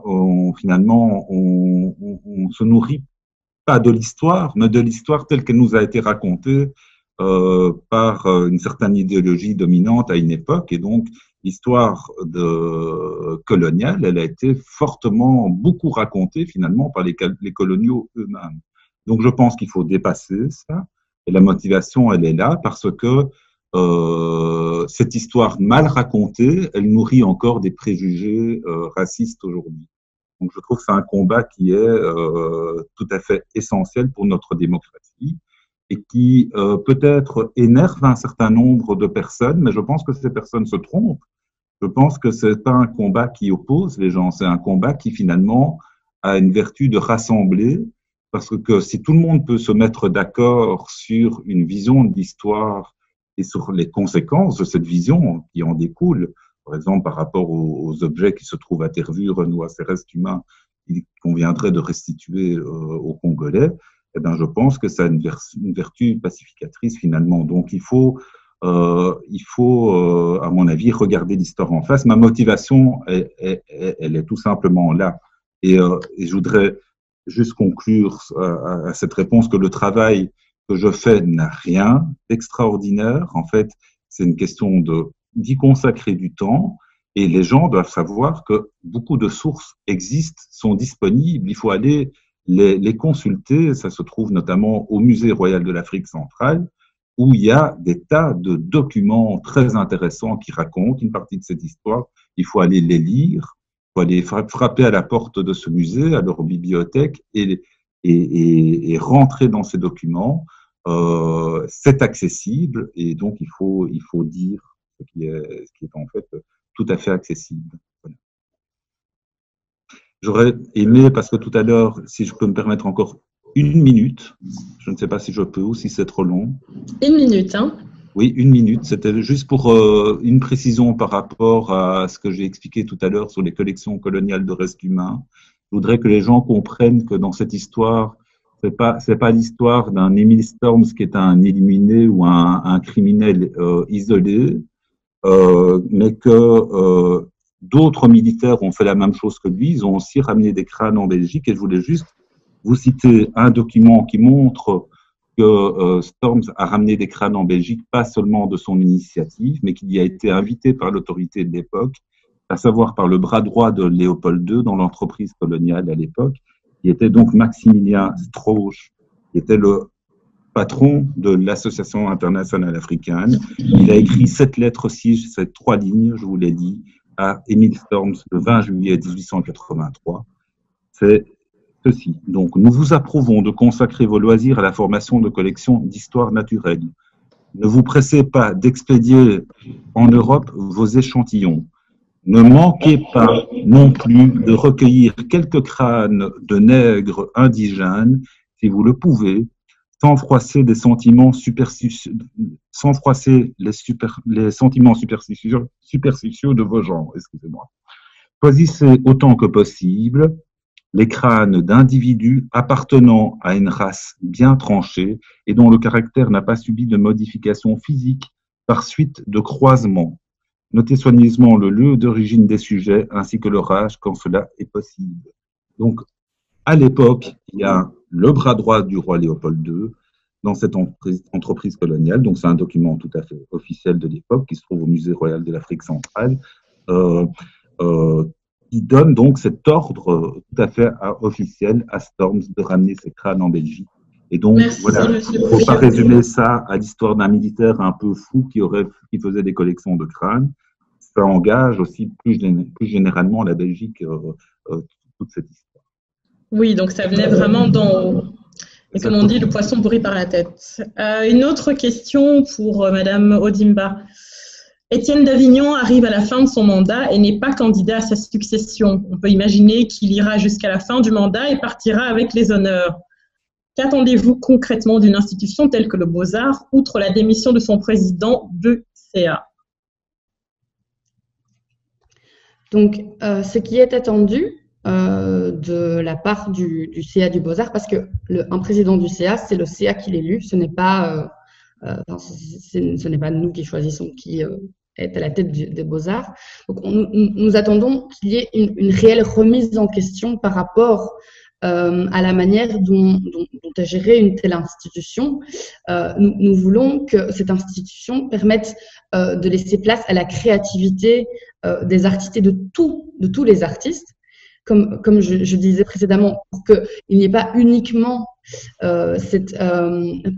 finalement, on se nourrit pas de l'histoire, mais de l'histoire telle qu'elle nous a été racontée par une certaine idéologie dominante à une époque. Et donc, l'histoire coloniale, elle a été fortement, beaucoup racontée finalement par les coloniaux eux-mêmes. Donc, je pense qu'il faut dépasser ça. Et la motivation, elle est là parce que cette histoire mal racontée, elle nourrit encore des préjugés racistes aujourd'hui. Donc, je trouve que c'est un combat qui est tout à fait essentiel pour notre démocratie et qui peut-être énerve un certain nombre de personnes, mais je pense que ces personnes se trompent. Je pense que ce n'est pas un combat qui oppose les gens, c'est un combat qui finalement a une vertu de rassembler, parce que si tout le monde peut se mettre d'accord sur une vision de l'histoire et sur les conséquences de cette vision qui en découle, par exemple par rapport aux objets qui se trouvent à Tervuren ou à ces restes humains qu'il conviendrait de restituer aux Congolais, eh bien, je pense que ça a une vertu pacificatrice finalement. Donc il faut à mon avis, regarder l'histoire en face. Ma motivation, elle est tout simplement là. Et je voudrais juste conclure à cette réponse que le travail que je fais n'a rien d'extraordinaire. En fait, c'est une question d'y consacrer du temps. Et les gens doivent savoir que beaucoup de sources existent, sont disponibles. Il faut aller les consulter. Ça se trouve notamment au Musée royal de l'Afrique centrale, où il y a des tas de documents très intéressants qui racontent une partie de cette histoire. Il faut aller les lire, il faut aller frapper à la porte de ce musée, à leur bibliothèque, et rentrer dans ces documents. C'est accessible, et donc il faut dire ce qui est en fait tout à fait accessible. Voilà. J'aurais aimé, parce que tout à l'heure, si je peux me permettre encore une minute, je ne sais pas si je peux ou si c'est trop long. Une minute, hein? Oui, une minute. C'était juste pour une précision par rapport à ce que j'ai expliqué tout à l'heure sur les collections coloniales de restes humains. Je voudrais que les gens comprennent que dans cette histoire, c'est pas l'histoire d'un Emile Storms qui est un éliminé ou un criminel isolé, mais que d'autres militaires ont fait la même chose que lui. Ils ont aussi ramené des crânes en Belgique, et je voulais juste vous citez un document qui montre que Storms a ramené des crânes en Belgique, pas seulement de son initiative, mais qu'il y a été invité par l'autorité de l'époque, à savoir par le bras droit de Léopold II dans l'entreprise coloniale à l'époque, qui était donc Maximilien Strauch, qui était le patron de l'Association internationale africaine. Il a écrit 7 lettres, 3 lignes, je vous l'ai dit, à Emile Storms le 20 juillet 1883. C'est ceci. Donc, nous vous approuvons de consacrer vos loisirs à la formation de collections d'histoire naturelle. Ne vous pressez pas d'expédier en Europe vos échantillons. Ne manquez pas non plus de recueillir quelques crânes de nègres indigènes, si vous le pouvez, sans froisser les sentiments superstitieux de vos genres. Excusez-moi. Choisissez autant que possible les crânes d'individus appartenant à une race bien tranchée et dont le caractère n'a pas subi de modifications physiques par suite de croisements. Notez soigneusement le lieu d'origine des sujets ainsi que leur âge quand cela est possible. Donc, à l'époque, il y a le bras droit du roi Léopold II dans cette entreprise coloniale. Donc, c'est un document tout à fait officiel de l'époque qui se trouve au Musée royal de l'Afrique centrale, qui donne donc cet ordre tout à fait officiel à Storms de ramener ses crânes en Belgique. Et donc, Merci, voilà, il ne faut pas résumer ça à l'histoire d'un militaire un peu fou qui faisait des collections de crânes. Ça engage aussi plus généralement la Belgique, toute cette histoire. Oui, donc ça venait vraiment dans, comme on dit, le poisson pourri par la tête. Une autre question pour Madame Odimba. Étienne d'Avignon arrive à la fin de son mandat et n'est pas candidat à sa succession. On peut imaginer qu'il ira jusqu'à la fin du mandat et partira avec les honneurs. Qu'attendez-vous concrètement d'une institution telle que le Beaux-Arts, outre la démission de son président de CA? Donc, ce qui est attendu de la part du CA du Beaux-Arts, parce que un président du CA, c'est le CA qui l'élu, ce n'est pas, ce n'est pas nous qui choisissons qui est à la tête des Beaux-Arts. Donc, nous attendons qu'il y ait une réelle remise en question par rapport à la manière dont est gérée une telle institution. Nous voulons que cette institution permette de laisser place à la créativité des artistes et de tous les artistes. Comme je disais précédemment, pour qu'il n'y ait pas uniquement cette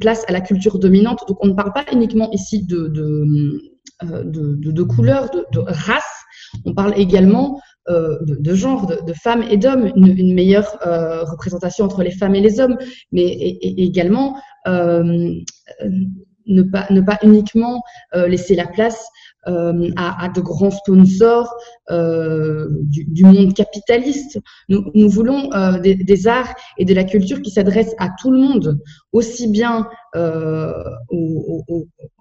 place à la culture dominante. Donc, on ne parle pas uniquement ici de couleur, de race. On parle également de genre, de femmes et d'hommes, une meilleure représentation entre les femmes et les hommes, mais également ne pas uniquement laisser la place à de grands sponsors du monde capitaliste. Nous voulons des arts et de la culture qui s'adressent à tout le monde, aussi bien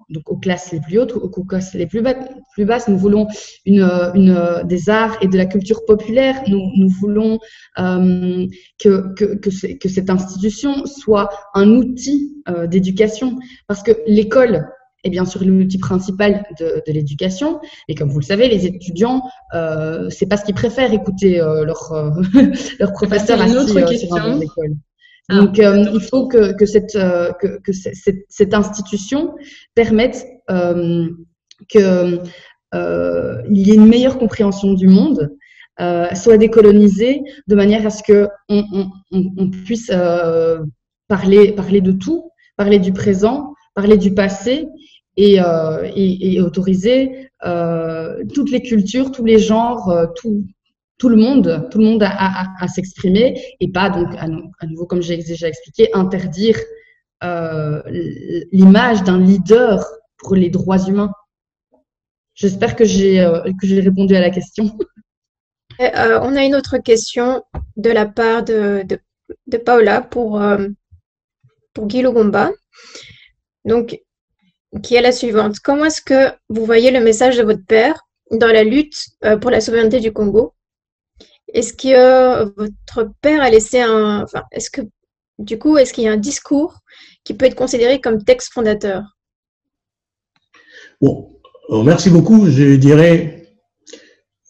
donc aux classes les plus hautes qu'aux classes les plus basses. Nous voulons des arts et de la culture populaire. Nous voulons que cette institution soit un outil d'éducation, parce que l'école est bien sûr l'outil principal de l'éducation, et comme vous le savez, les étudiants, c'est pas ce qu'ils préfèrent écouter leur professeur assis sur un banc d'école. Donc, il faut que cette institution permette qu'il y ait une meilleure compréhension du monde, soit décolonisée, de manière à ce qu'on puisse parler de tout, parler du présent, parler du passé, et autoriser toutes les cultures, tous les genres, tout le monde à s'exprimer, et pas donc à nouveau, comme j'ai déjà expliqué, interdire l'image d'un leader pour les droits humains. J'espère que j'ai répondu à la question. On a une autre question de la part de Paola pour Guy Lugumba, donc qui est la suivante. Comment est-ce que vous voyez le message de votre père dans la lutte pour la souveraineté du Congo? Est-ce que votre père a laissé est-ce qu'il y a un discours qui peut être considéré comme texte fondateur? Bon, merci beaucoup. Je dirais,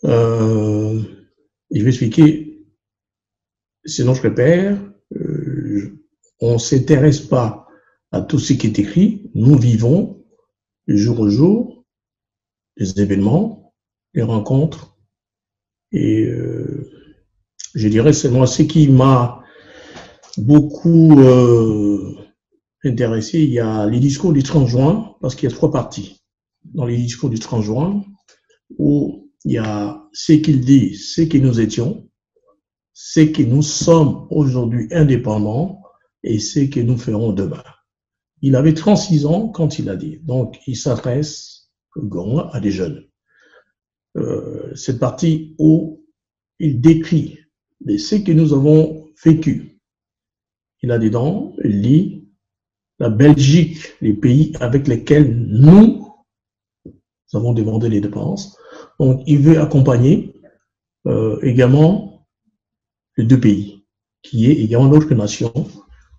je vais expliquer, c'est notre père. On ne s'intéresse pas à tout ce qui est écrit. Nous vivons jour au jour les événements, les rencontres, et je dirais seulement ce qui m'a beaucoup intéressé. Il y a les discours du 30 juin, parce qu'il y a 3 parties dans les discours du 30 juin, où il y a ce qu'il dit, ce que nous étions, ce que nous sommes aujourd'hui indépendants et ce que nous ferons demain. Il avait 36 ans quand il a dit. Donc, il s'adresse à des jeunes. Cette partie où il décrit ce que nous avons vécu. Il a dedans, il dit la Belgique, les pays avec lesquels nous avons demandé les dépenses. Donc, il veut accompagner également les 2 pays, qui est également notre nation,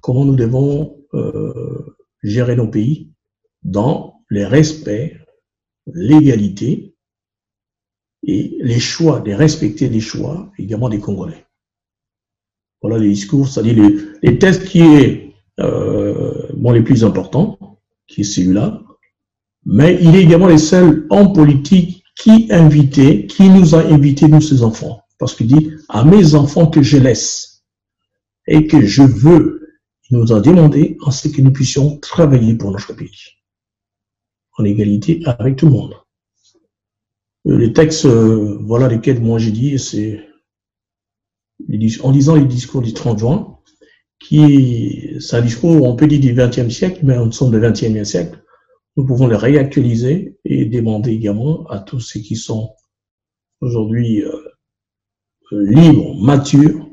comment nous devons gérer nos pays dans le respect, l'égalité et les choix, de respecter les choix également des Congolais. Voilà les discours, c'est-à-dire les textes qui est les plus importants, qui est celui-là. Mais il est également les seuls hommes politiques qui nous a invités, nous, ses enfants. Parce qu'il dit, à mes enfants que je laisse et que je veux, il nous a demandé en ce que nous puissions travailler pour notre pays, en égalité avec tout le monde. Les textes, voilà lesquels moi j'ai dit, c'est en lisant les discours du 30 juin, c'est un discours, on peut dire du XXe siècle, mais nous sommes du XXIe siècle. Nous pouvons les réactualiser et demander également à tous ceux qui sont aujourd'hui libres, matures,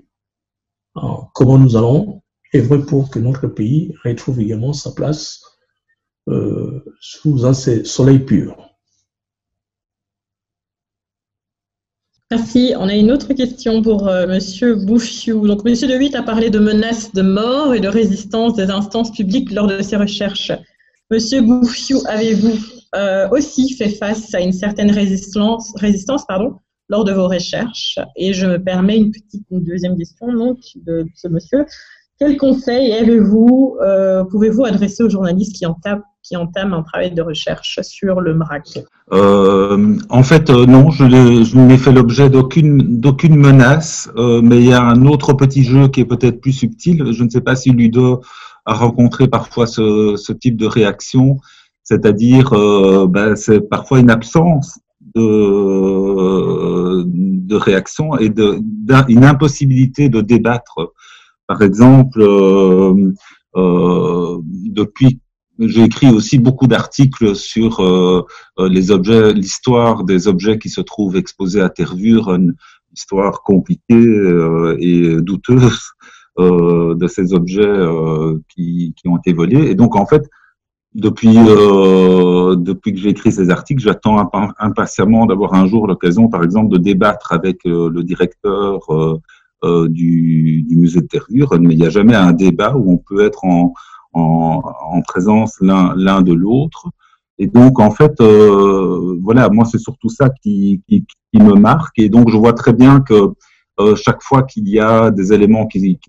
comment nous allons œuvrer pour que notre pays retrouve également sa place sous un soleil pur. Merci. On a une autre question pour Monsieur Bouffiou. Donc, Monsieur De Witt a parlé de menaces de mort et de résistance des instances publiques lors de ses recherches. Monsieur Bouffiou, avez-vous aussi fait face à une certaine résistance lors de vos recherches? Et je me permets une deuxième question donc, de ce monsieur. Quel conseil pouvez-vous adresser aux journalistes qui entament un travail de recherche sur le MRAC? En fait, non, je n'ai fait l'objet d'aucune menace, mais il y a un autre petit jeu qui est peut-être plus subtil. Je ne sais pas si Ludo a rencontré parfois ce type de réaction, c'est-à-dire c'est parfois une absence de réaction et une impossibilité de débattre. Par exemple, j'ai écrit aussi beaucoup d'articles sur les objets, l'histoire des objets qui se trouvent exposés à Tervuren, une histoire compliquée et douteuse de ces objets qui ont été volés. Et donc, en fait, depuis que j'ai écrit ces articles, j'attends impatiemment d'avoir un jour l'occasion, par exemple, de débattre avec le directeur du musée de Tervuren, mais il n'y a jamais un débat où on peut être en présence l'un de l'autre. Et donc, en fait, voilà, moi, c'est surtout ça qui me marque. Et donc, je vois très bien que chaque fois qu'il y a des éléments qui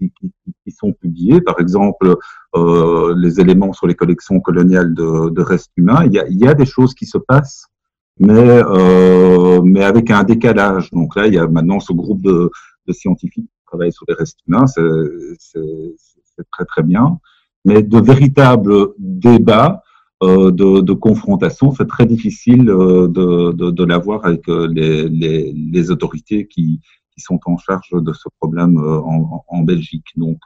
sont publiés, par exemple, les éléments sur les collections coloniales de restes humains, il y a des choses qui se passent, mais avec un décalage. Donc là, il y a maintenant ce groupe de scientifiques qui travaillent sur les restes humains, c'est très très bien. Mais de véritables débats, de confrontation, c'est très difficile de l'avoir avec les autorités qui sont en charge de ce problème en Belgique. Donc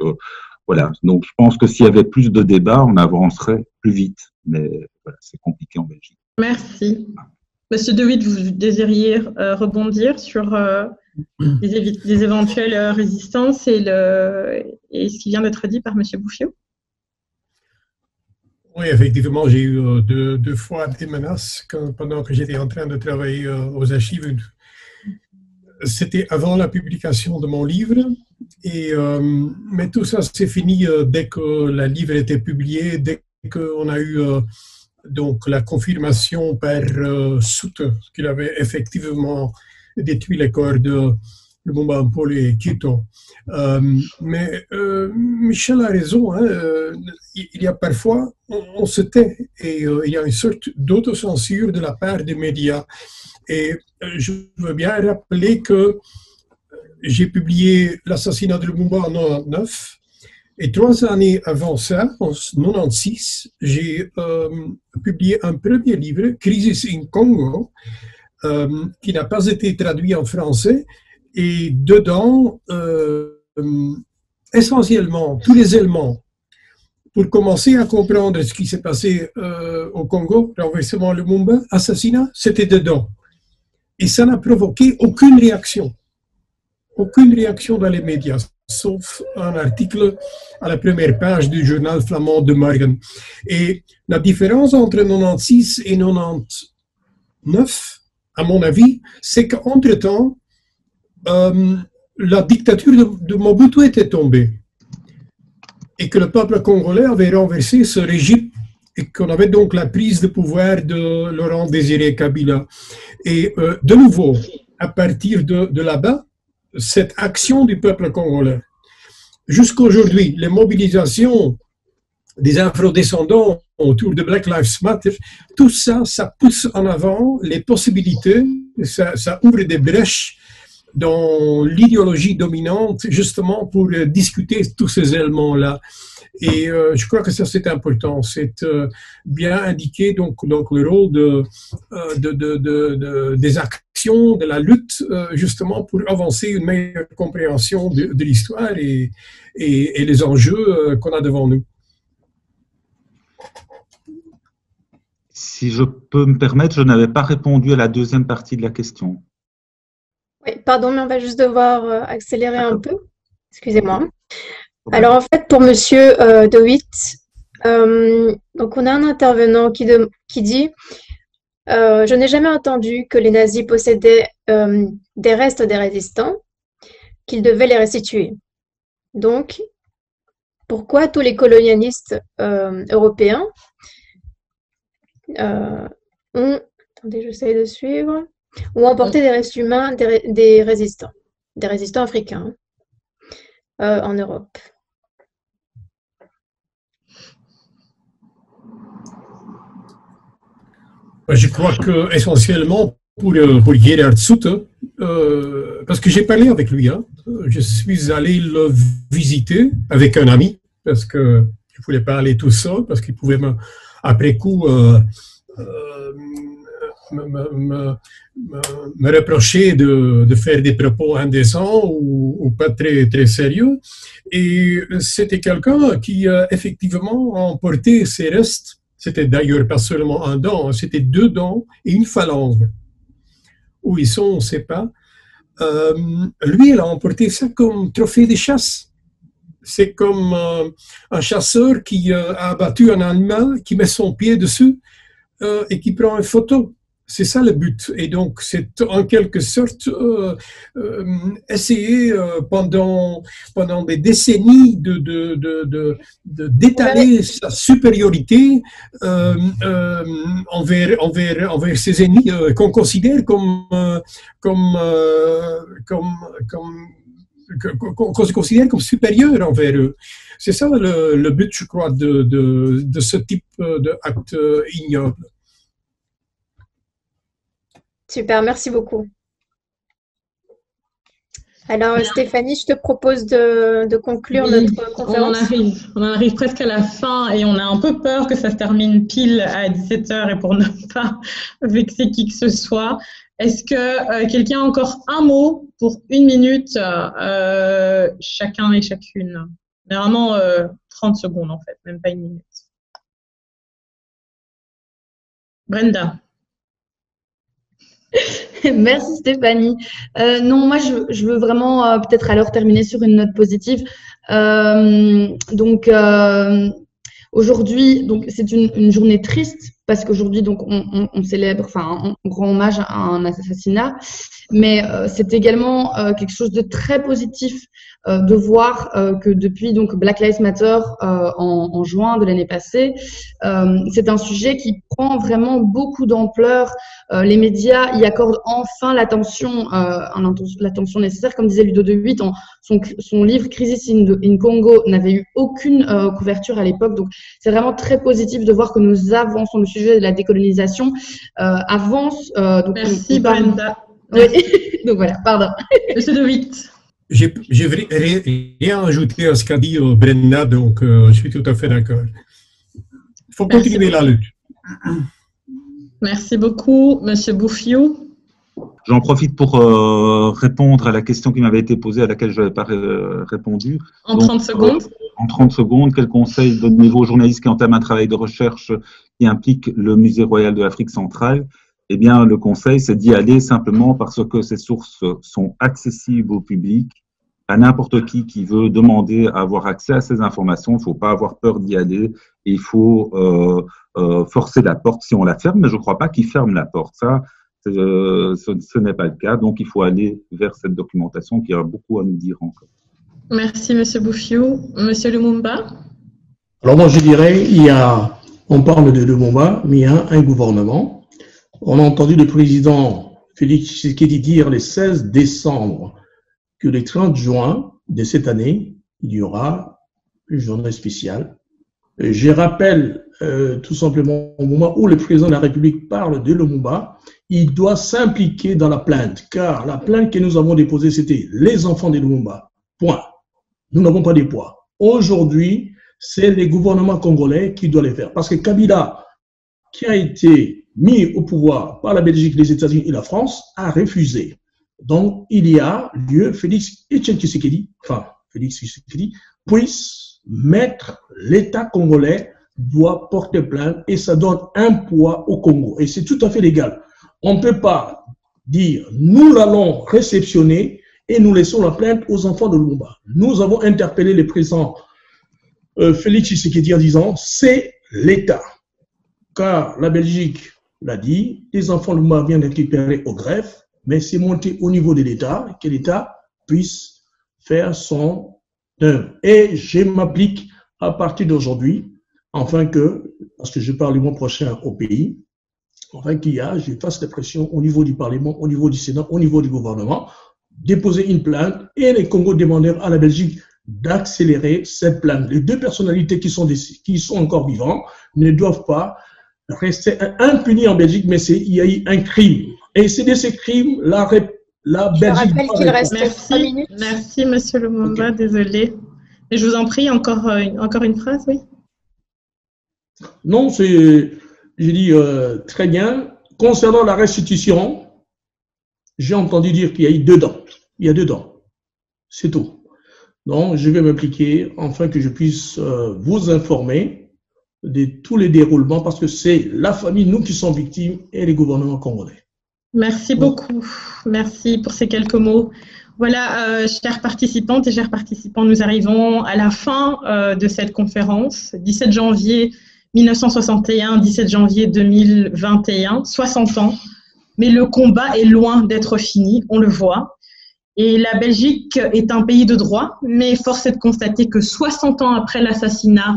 voilà. Donc je pense que s'il y avait plus de débats, on avancerait plus vite. Mais voilà, c'est compliqué en Belgique. Merci. Monsieur De Witt, vous désiriez rebondir sur les éventuelles résistances et ce qui vient d'être dit par Monsieur Bouffiou? Oui, effectivement, j'ai eu deux fois des menaces pendant que j'étais en train de travailler aux archives. C'était avant la publication de mon livre, mais tout ça s'est fini dès que le livre était publié, dès qu'on a eu donc la confirmation par Soute qu'il avait effectivement détruit les corps de Lumumba Mpolo et Kito. Mais Michel a raison, hein, il y a parfois, on se tait et il y a une sorte d'autocensure de la part des médias. Et je veux bien rappeler que j'ai publié l'assassinat de Lumumba en 1999 et 3 années avant ça, en 1996, j'ai publié un premier livre, Crisis in Congo, qui n'a pas été traduit en français. Et dedans, essentiellement, tous les éléments pour commencer à comprendre ce qui s'est passé au Congo, renversement Lumumba, assassinat, c'était dedans. Et ça n'a provoqué aucune réaction dans les médias, sauf un article à la première page du journal flamand de Morgen. Et la différence entre 96 et 99, à mon avis, c'est qu'entre-temps, la dictature de Mobutu était tombée et que le peuple congolais avait renversé ce régime et qu'on avait donc la prise de pouvoir de Laurent Désiré Kabila. Et de nouveau, à partir de là-bas, cette action du peuple congolais jusqu'à aujourd'hui, les mobilisations des afrodescendants autour de Black Lives Matter, tout ça, ça pousse en avant les possibilités, ça ouvre des brèches dans l'idéologie dominante, justement pour discuter tous ces éléments-là. Et je crois que ça, c'est important. C'est bien indiqué donc le rôle des actions, de la lutte, justement pour avancer une meilleure compréhension de l'histoire et les enjeux qu'on a devant nous. Si je peux me permettre, je n'avais pas répondu à la deuxième partie de la question. Oui, pardon, mais on va juste devoir accélérer un peu. Excusez-moi. Alors, en fait, pour Monsieur De Witt, donc on a un intervenant qui dit « Je n'ai jamais entendu que les nazis possédaient des restes des résistants, qu'ils devaient les restituer. Donc, pourquoi tous les colonialistes européens attendez, j'essaie de suivre, ont emporté des restes humains des résistants africains en Europe. » Je crois que essentiellement pour Gerhard Sutter, parce que j'ai parlé avec lui, hein, je suis allé le visiter avec un ami, parce que je voulais pas aller tout seul, parce qu'il pouvait après coup me reprocher de faire des propos indécents ou pas très, très sérieux. Et c'était quelqu'un qui effectivement a emporté ses restes. C'était d'ailleurs pas seulement un dent, c'était 2 dents et une phalange. Où ils sont, on ne sait pas. Lui, il a emporté ça comme trophée de chasse. C'est comme un chasseur qui a abattu un animal, qui met son pied dessus et qui prend une photo. C'est ça le but. Et donc, c'est en quelque sorte essayer pendant des décennies d'étaler sa supériorité envers ses ennemis qu'on considère qu'on se considère comme supérieur envers eux. C'est ça le but, je crois, de ce type d'acte ignoble. Super, merci beaucoup. Alors, Stéphanie, je te propose de conclure notre conférence. On en arrive presque à la fin et on a un peu peur que ça se termine pile à 17h et pour ne pas vexer qui que ce soit. Est-ce que quelqu'un a encore un mot pour 1 minute, chacun et chacune? Vraiment 30 secondes en fait, même pas 1 minute. Brenda. Merci Stéphanie. Non, moi je veux vraiment peut-être alors terminer sur une note positive. Aujourd'hui, donc c'est une journée triste parce qu'aujourd'hui donc on célèbre, enfin on rend hommage à un assassinat, mais c'est également quelque chose de très positif de voir que depuis donc Black Lives Matter en juin de l'année passée, c'est un sujet qui prend vraiment beaucoup d'ampleur. Les médias y accordent enfin l'attention nécessaire. Comme disait Ludo De Witt, son livre Crisis in Congo n'avait eu aucune couverture à l'époque. Donc c'est vraiment très positif de voir que nous avançons. Le sujet de la décolonisation avance. Donc merci Brenda. Oui. Donc voilà, pardon. Monsieur De Witt. Je n'ai rien ajouté à ce qu'a dit Brenda, donc je suis tout à fait d'accord. Il faut continuer la lutte. Merci beaucoup, Monsieur Bouffiou. J'en profite pour répondre à la question qui m'avait été posée, à laquelle je n'avais pas répondu. En 30 secondes. En 30 secondes, quel conseil donnez-vous aux journalistes qui entament un travail de recherche qui implique le Musée royal de l'Afrique centrale? Eh bien, le conseil, c'est d'y aller simplement parce que ces sources sont accessibles au public, à n'importe qui veut demander à avoir accès à ces informations. Il ne faut pas avoir peur d'y aller et il faut forcer la porte si on la ferme, mais je ne crois pas qu'ils ferment la porte. Ça, ce n'est pas le cas. Donc, il faut aller vers cette documentation qui a beaucoup à nous dire encore. Merci, Monsieur Bouffiou. Monsieur Lumumba. Alors moi, je dirais, on parle de Lumumba, mais il y a un gouvernement. On a entendu le président Félix Tshisekedi dire le 16 décembre que le 30 juin de cette année, il y aura une journée spéciale. Je rappelle tout simplement au moment où le président de la République parle de Lumumba, il doit s'impliquer dans la plainte, car la plainte que nous avons déposée, c'était les enfants de Lumumba. Point. Nous n'avons pas de poids. Aujourd'hui, c'est les gouvernements congolais qui doivent les faire. Parce que Kabila, qui a été mis au pouvoir par la Belgique, les États-Unis et la France, a refusé. Donc, il y a lieu, Félix Tshisekedi puisse mettre l'État congolais doit porter plainte et ça donne un poids au Congo. Et c'est tout à fait légal. On ne peut pas dire nous l'allons réceptionner et nous laissons la plainte aux enfants de Lumumba. Nous avons interpellé le président Félix Tshisekedi en disant c'est l'État. Car la Belgique l'a dit, les enfants de Lumumba viennent récupérer au greffe, mais c'est monté au niveau de l'État, que l'État puisse faire son œuvre. Et je m'applique à partir d'aujourd'hui, afin que, parce que je parle le mois prochain au pays, afin je fasse des pressions au niveau du Parlement, au niveau du Sénat, au niveau du gouvernement, déposer une plainte et les Congos demandèrent à la Belgique d'accélérer cette plainte. Les deux personnalités qui sont encore vivantes ne doivent pas rester impunis en Belgique, mais il y a eu un crime. Et c'est de ces crimes, la Belgique... Je rappelle qu'il reste 3 minutes. Merci, Monsieur Lumumba, okay. Désolé. Et je vous en prie, encore une phrase, oui. Non, je dis très bien. Concernant la restitution, j'ai entendu dire qu'il y a eu 2 dents. Il y a 2 dents. C'est tout. Donc, je vais m'appliquer afin que je puisse vous informer de tous les déroulements parce que c'est la famille, nous qui sommes victimes et les gouvernements congolais. Merci beaucoup. Merci pour ces quelques mots. Voilà, chères participantes et chers participants, nous arrivons à la fin de cette conférence. 17 janvier 1961, 17 janvier 2021, 60 ans. Mais le combat est loin d'être fini, on le voit. Et la Belgique est un pays de droit, mais force est de constater que 60 ans après l'assassinat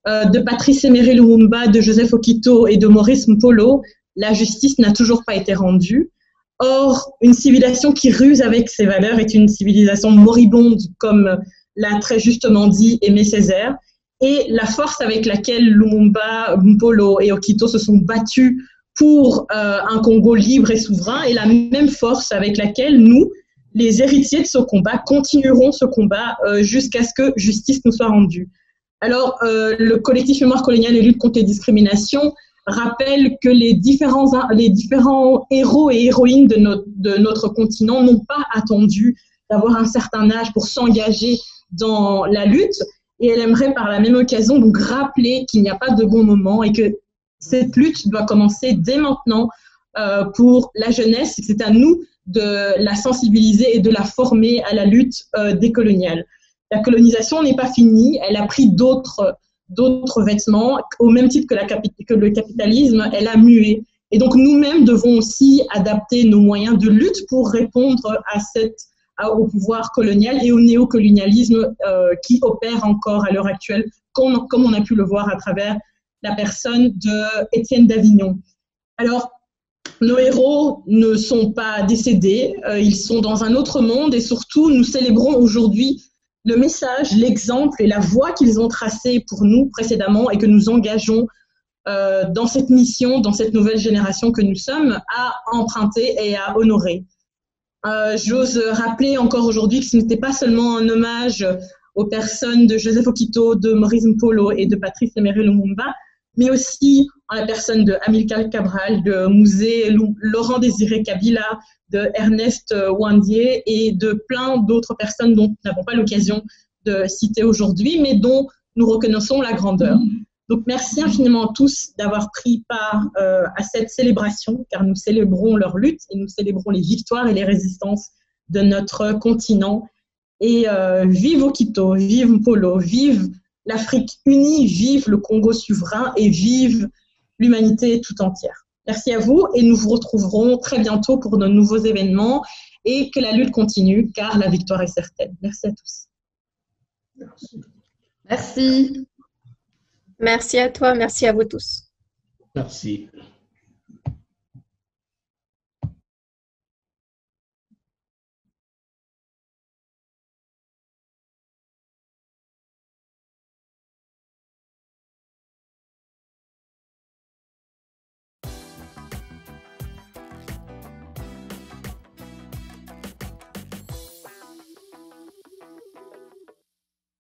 de Patrice Emery Lumumba, de Joseph Okito et de Maurice Mpolo, la justice n'a toujours pas été rendue. Or, une civilisation qui ruse avec ses valeurs est une civilisation moribonde, comme l'a très justement dit Aimé Césaire. Et la force avec laquelle Lumumba, Mpolo et Okito se sont battus pour un Congo libre et souverain est la même force avec laquelle nous, les héritiers de ce combat, continueront ce combat jusqu'à ce que justice nous soit rendue. Alors, le collectif Mémoire coloniale et lutte contre les discriminations rappelle que les différents héros et héroïnes de notre continent n'ont pas attendu d'avoir un certain âge pour s'engager dans la lutte. Et elle aimerait par la même occasion donc rappeler qu'il n'y a pas de bon moment et que cette lutte doit commencer dès maintenant pour la jeunesse. C'est à nous de la sensibiliser et de la former à la lutte décoloniale. La colonisation n'est pas finie, elle a pris d'autres vêtements, au même titre que le capitalisme, elle a mué. Et donc nous-mêmes devons aussi adapter nos moyens de lutte pour répondre au pouvoir colonial et au néocolonialisme qui opère encore à l'heure actuelle, comme on a pu le voir à travers la personne d'Étienne d'Avignon. Alors, nos héros ne sont pas décédés, ils sont dans un autre monde et surtout, nous célébrons aujourd'hui le message, l'exemple et la voie qu'ils ont tracée pour nous précédemment et que nous engageons dans cette mission, dans cette nouvelle génération que nous sommes, à emprunter et à honorer. J'ose rappeler encore aujourd'hui que ce n'était pas seulement un hommage aux personnes de Joseph Okito, de Maurice Mpolo et de Patrice Emery Lumumba, mais aussi en la personne de Amilcar Cabral, de Mouzé Laurent Désiré Kabila, de Ernest Ouandié et de plein d'autres personnes dont nous n'avons pas l'occasion de citer aujourd'hui, mais dont nous reconnaissons la grandeur. Donc merci infiniment à tous d'avoir pris part à cette célébration, car nous célébrons leur lutte et nous célébrons les victoires et les résistances de notre continent. Et vive Okito, vive Mpolo, vive l'Afrique unie, vive le Congo souverain et vive l'humanité tout entière. Merci à vous et nous vous retrouverons très bientôt pour de nouveaux événements et que la lutte continue car la victoire est certaine. Merci à tous. Merci. Merci. Merci à toi, merci à vous tous. Merci.